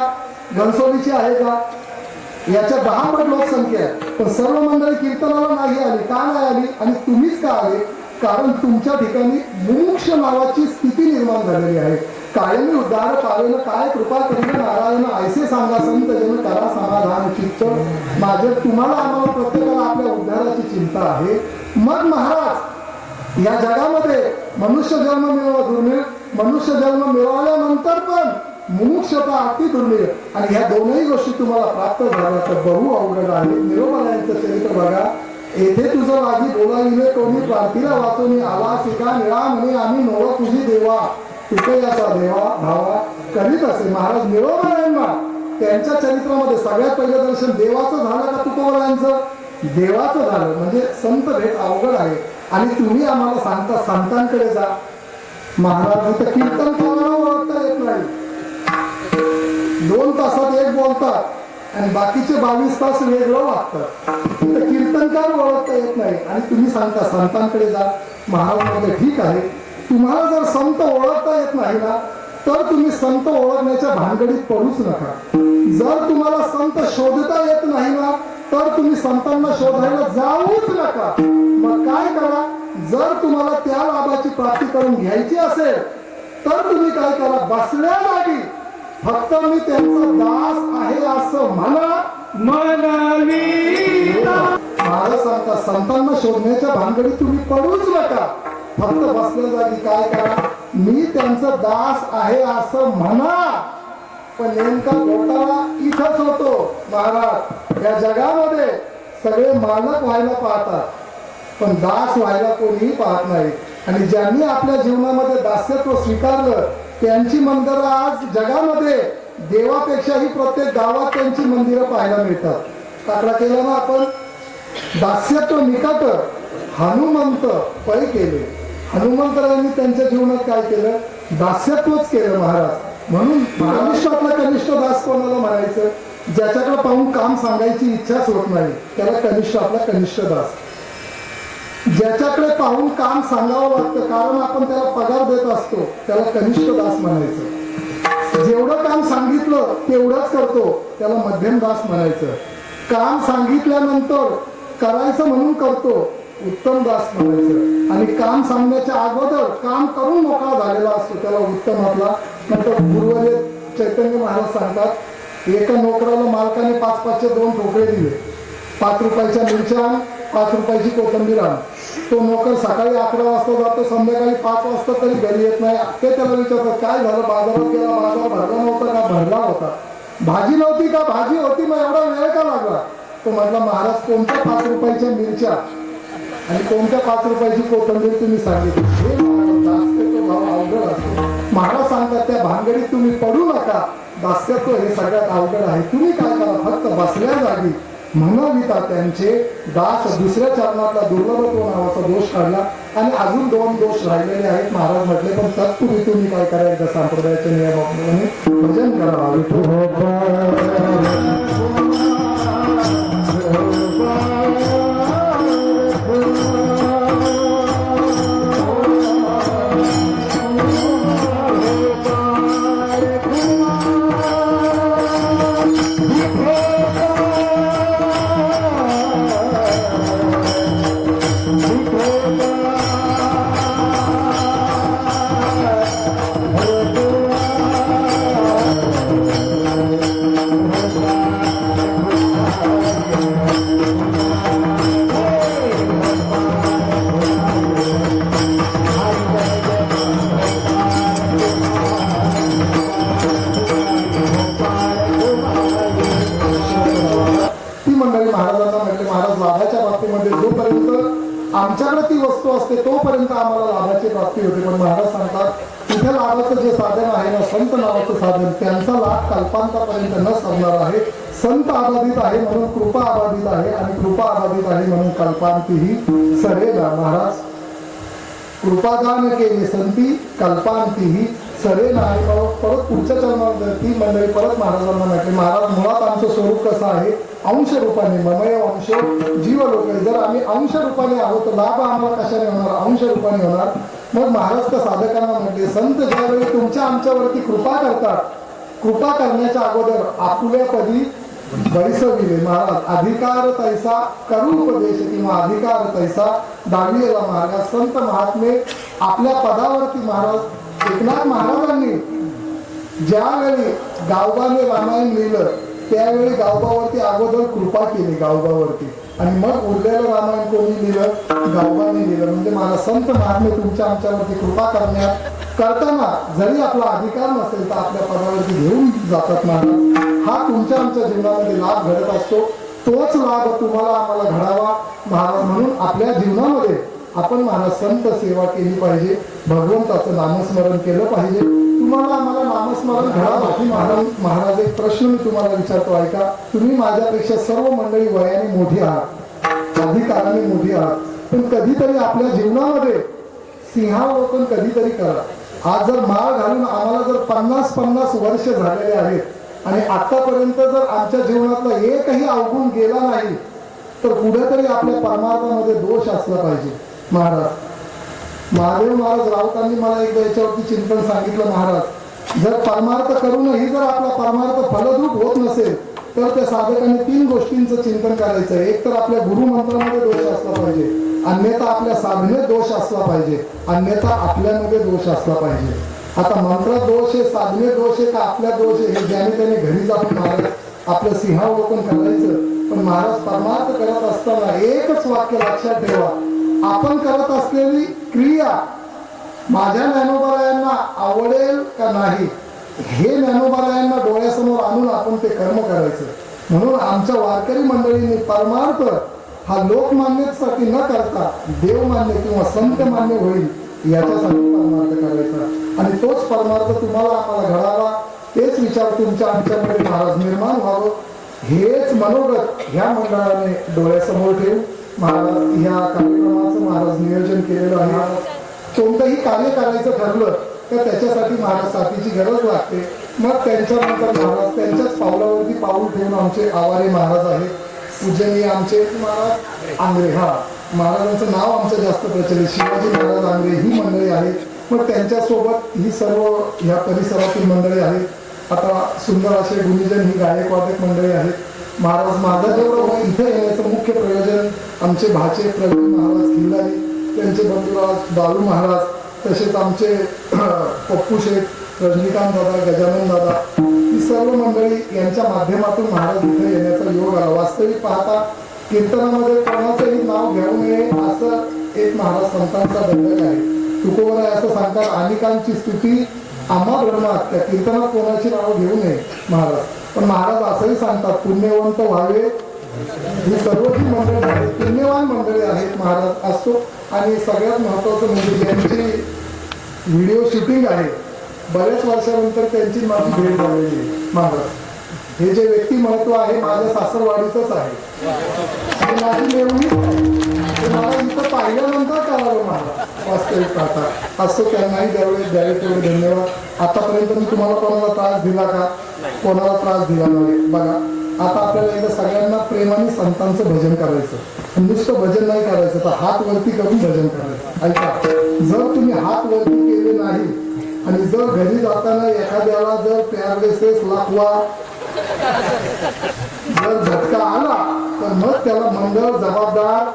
घनसोलीची आहे का? याच्या 10 पट लोकसंख्या आहे. पण सर्व मंडळी कीर्तनाला नाही आली. का नाही आली? आणि तुम्हीच का आले? कारण तुमच्या ठिकाणी मुमुक्ष नावाची स्थिती निर्माण झालेली आहे. कायमी उद्धार पावेन काय कृपा करीन नारायण ऐसे सांगा संत जन करा समाधान चित्त. माझे तुम्हाला आम्हाला प्रत्येकाला आपल्या उद्धाराची चिंता आहे. मग महाराज या जगामध्ये मनुष्य जन्म मिळवा दुर्मिळ, मनुष्य जन्म मिळवल्यानंतर पण मुमुक्षता अति दुर्मिळ, आणि ह्या 2ही गोष्टी तुम्हाला प्राप्त झाल्या तर बहु अवघड आहे. निरोपायांचं चरित्र बघा. येथे तुझं लागी बोलाविले कोणी प्रार्थीला वाचून आला शिका निळा म्हणे आम्ही नोळ तुझी देवा तुकयाचा देवा भावा करीत असे. महाराज निरोपायांना त्यांच्या चरित्रामध्ये सगळ्यात पहिलं दर्शन देवाचं झालं का तुकोबरायांचं? देवाचं झालं. म्हणजे संत भेट अवघड आहे. आणि तुम्ही आम्हाला सांगता संतांकडे जा. महाराज इथं कीर्तन करायला ओळखता येत नाही. 2 तासात एक बोलतात आणि बाकीचे 22 तास वेगळं वागतात. इथं कीर्तनकार ओळखता येत नाही आणि तुम्ही सांगता संतांकडे जा. महाराज म्हणजे ठीक आहे, तुम्हाला जर संत ओळखता येत नाही ना तर तुम्ही संत ओळखण्याच्या भानगडीत पडूच नका. जर तुम्हाला संत शोधता येत नाही ना तर तुम्ही संतांना शोधायला जाऊच नका. मग काय करा? जर तुम्हाला त्या लाभाची प्राप्ती करून घ्यायची असेल तर तुम्ही काय करा? बसल्या जागी फक्त मी त्यांचा दास आहे असं म्हणा. महाराज सांगता संतांना शोधण्याच्या भानगडीत तुम्ही पडूच नका. फक्त बसल्या जागी काय करा? मी त्यांचा दास आहे असं म्हणा. पण नेमका घोटाळा इथंच होतो महाराज. या जगामध्ये सगळे मालक व्हायला पाहतात पण दास व्हायला कोणीही पाहत नाही. आणि ज्यांनी आपल्या जीवनामध्ये दास्यत्व स्वीकारलं त्यांची मंदिरं आज जगामध्ये देवापेक्षाही प्रत्येक गावात त्यांची मंदिरं पाहायला मिळतात. दाखला केला ना आपण, दास्यत्व निकट हनुमंत पै केले. हनुमंतरायांनी त्यांच्या जीवनात काय केलं? दास्यत्वच केलं महाराज. म्हणून कनिष्ठातला कनिष्ठ दास कोणाला म्हणायचं? ज्याच्याकडे पाहून काम सांगायची इच्छाच होत नाही त्याला कनिष्ठ आपला कनिष्ठ दास. ज्याच्याकडे पाहून काम सांगावं लागतं, कारण आपण त्याला पगार देत असतो, त्याला कनिष्ठ दास म्हणायचं. जेवढं काम सांगितलं तेवढंच करतो, त्याला मध्यम दास म्हणायचं. काम सांगितल्यानंतर करायचं म्हणून करतो, उत्तम दास म्हणायचं. आणि काम सांगण्याच्या अगोदर काम करून मोकळा झालेला असतो, त्याला उत्तम आपला. नंतर गुरुवर्य चैतन्य महाराज सांगतात, एका नोकराला मालकाने 5-5चे 2 ठोकळे दिले. 5 रुपयाच्या मिरच्या, 5 रुपयाची कोथिंबीर आण. तो नोकर सकाळी 11 वाजता जातो, संध्याकाळी 5 वाजता तरी घरी येत नाही. ते त्याला विचारतात, काय झालं, बाजारात गेला, बाजार भरला नव्हता का? भरला होता. भाजी नव्हती का? भाजी होती, मग एवढा वेळ का लागला? तो म्हटला, महाराज कोणत्या 5 रुपयाच्या मिरच्या आणि कोणत्या 5 रुपयाची कोथिंबीर तुम्ही सांगितली? हे दास्यत्व भाव अवघड असतो. महाराज सांगतात, त्या भानगडीत तुम्ही पडू नका. दास्यत्व हे सगळ्यात अवघड आहे. तुम्ही काय करा, फक्त बसल्या जागी म्हणविता त्यांचे दास. दुसऱ्या चरणातला दुर्लभत्व नावाचा दोष काढला आणि अजून 2 दोष राहिलेले आहेत. महाराज म्हटले, पण तत्पूर्वी तुम्ही काय करायचं, संप्रदायाच्या नियमाप्रमाणे भजन करा. आमच्याकडे ती वस्तू असते तोपर्यंत आम्हाला लाभाची प्राप्ती होते. पण महाराज सांगतात, तिथे लाभाचं जे साधन आहे ना, संत नावाचं साधन, त्यांचा लाभ कल्पांतापर्यंत न सरणार आहे. संत आबाधित आहे म्हणून कृपा आबाधित आहे, आणि कृपा आबाधित आहे म्हणून कल्पांतीही सरेला. महाराज कृपादान केले संती, कल्पांतीही सरेला. आणि परत पुढच्या चरणात ती मंडळी परत महाराजांना म्हटली, महाराज मुळात आमचं स्वरूप कसं आहे, अंश रूपाने, ममय अंश जीव लोक. जर आम्ही अंश रूपाने आहोत तर लाभ आम्हाला कशाने होणार, अंश रूपाने होणार. मग महाराज त्या साधकांना म्हटले, संत ज्यावेळी तुमच्या आमच्यावरती कृपा करतात, कृपा करण्याच्या अगोदर आपुल्यापदी बैसविले. महाराज अधिकार तैसा करू उपदेश किंवा अधिकार तैसा दाविलेला. महाराज संत महात्मे आपल्या पदावरती, महाराज एकनाथ महाराजांनी ज्यावेळी गावबाने रामायण लिहिलं त्यावेळी गावबावरती अगोदर कृपा केली गावबावरती, आणि मग उरलेलं रामायण कोणी लिहिलं, गावबाने लिहिलं. म्हणजे मला संत महात्मे तुमच्या आमच्यावरती कृपा करताना जरी आपला अधिकार नसेल तर आपल्या पदावरती घेऊन जातात. महाराज हा तुमच्या आमच्या जीवनामध्ये लाभ घडत असतो. तोच लाभ तुम्हाला आम्हाला घडावा महाराज. म्हणून आपल्या जीवनामध्ये आपण महाराज संत सेवा केली पाहिजे, भगवंताचं नामस्मरण केलं पाहिजे. तुम्हाला आम्हाला नामस्मरण घडावं. महाराज एक प्रश्न मी तुम्हाला विचारतो, ऐका. तुम्ही माझ्यापेक्षा सर्व मंडळी वयाने मोठी आहात, अधिकाराने मोठी आहात, पण कधीतरी आपल्या जीवनामध्ये सिंहावलोकन कधीतरी करा. आज जर माळ घालून आम्हाला जर 50-50 वर्ष झालेले आहेत आणि आतापर्यंत जर आमच्या जीवनातला एकही अवगुण गेला नाही, तर कुठेतरी आपल्या परमार्थामध्ये दोष असला पाहिजे. महाराज महादेव महाराज राऊतांनी मला एकदा याच्यावरती चिंतन सांगितलं, महाराज जर परमार्थ करूनही जर आपला परमार्थ फलद्रूप होत नसेल तर त्या साधकांनी 3 गोष्टींचं चिंतन करायचं. एक तर आपल्या गुरुमंत्रामध्ये दोष असला पाहिजे, अन्यथा आपल्या साधनेत दोष असला पाहिजे, अन्यथा आपल्यामध्ये दोष असला पाहिजे. आता मंत्रात दोष आहे, साधनेत दोष आहे का आपल्या दोष आहे, हे ज्याने त्याने घरी जाऊन महाराज आपलं सिंहावलोकन करायचं. पण महाराज परमार्थ करत असताना एकच वाक्य लक्षात ठेवा, आपण करत असलेली क्रिया माझ्या ज्ञानोबारायांना आवडेल का नाही, हे ज्ञानोबारायांना डोळ्यासमोर आणून आपण ते कर्म करायचं. म्हणून आमच्या वारकरी मंडळींनी परमार्थ हा लोकमान्यतेसाठी न करता देवमान्य किंवा संत मान्य होईल याच्यासाठी परमार्थ करायचा. आणि तोच परमार्थ तुम्हाला आम्हाला घडावा, तेच विचार तुमच्या आमच्यामध्ये महाराज निर्माण व्हावं, हेच मनोगत ह्या मंडळाने डोळ्यासमोर ठेवून महाराज ह्या कार्यक्रमाचं महाराज नियोजन केलेलं आहे. कोणतंही कार्य करायचं ठरलं तर त्याच्यासाठी महाराज साथीची गरज लागते. मग त्यांच्यानंतर महाराज त्यांच्याच पावलावरती पाऊल ठेवून आमचे आवारे महाराज आहेत, पूजनीय आमचे महाराज आंग्रे. हा महाराजांचं नाव आमचं जास्त प्रचलित शिवाजी महाराज आंग्रे ही मंडळी आहेत मग त्यांच्यासोबत ही सर्व या परिसरातील मंडळी आहेत आता सुंदर असे गुणीजन ही गायक वादक मंडळी आहेत महाराज माझा जेवढं इथे येण्याचं मुख्य प्रयोजन आमचे भाचे प्रवीण महाराज खिल्लारी त्यांचे बंधुराज बालू महाराज तसेच आमचे पप्पू शेठ रजनीकांत दादा गजानन दादा ही सर्व मंडळी यांच्या माध्यमातून महाराज इथे येण्याचा योग आला वास्तविक पाहता कीर्तनामध्ये कोणाचंही नाव घेऊ नये असं एक महाराज संतांचा दंडक आहे तुकोबर आहे असं सांगतात अनेकांची स्तुती आम्हा ब्रह्मात त्या कीर्तनात कोणाची नावं घेऊ नये महाराज पण महाराज असंही सांगतात पुण्यवंत व्हावे ही सर्व जी मंडळी आहेत पुण्यवान मंडळी आहेत महाराज असतो आणि सगळ्यात महत्वाचं म्हणजे ज्यांची व्हिडिओ शूटिंग आहे बऱ्याच वर्षानंतर त्यांची माझी भेट झालेली आहे महाराज हे जे व्यक्तिमत्व आहे माझ्या सासरवाडीचंच आहे आणि माझी मेवणी ते मला इथं पाहिल्यानंतर कळालं मला वास्तविक पाहता असं त्यांनाही द्यावे तेवढे धन्यवाद आतापर्यंत मी तुम्हाला कोणाला त्रास दिला का कोणाला त्रास दिला नाही बघा आता आपल्याला एकदा सगळ्यांना प्रेमाने संतांचं भजन करायचं नुसतं भजन नाही करायचं तर हात वरती करून भजन करायचं ऐका जर तुम्ही हात वरती केले नाही आणि जर घरी जाताना एखाद्याला जर पॅरालिसिस लाखवा जर झटका आला तर मग त्याला मंडळ जबाबदार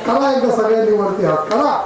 करा एकदा सगळ्यांनी वरती हात करा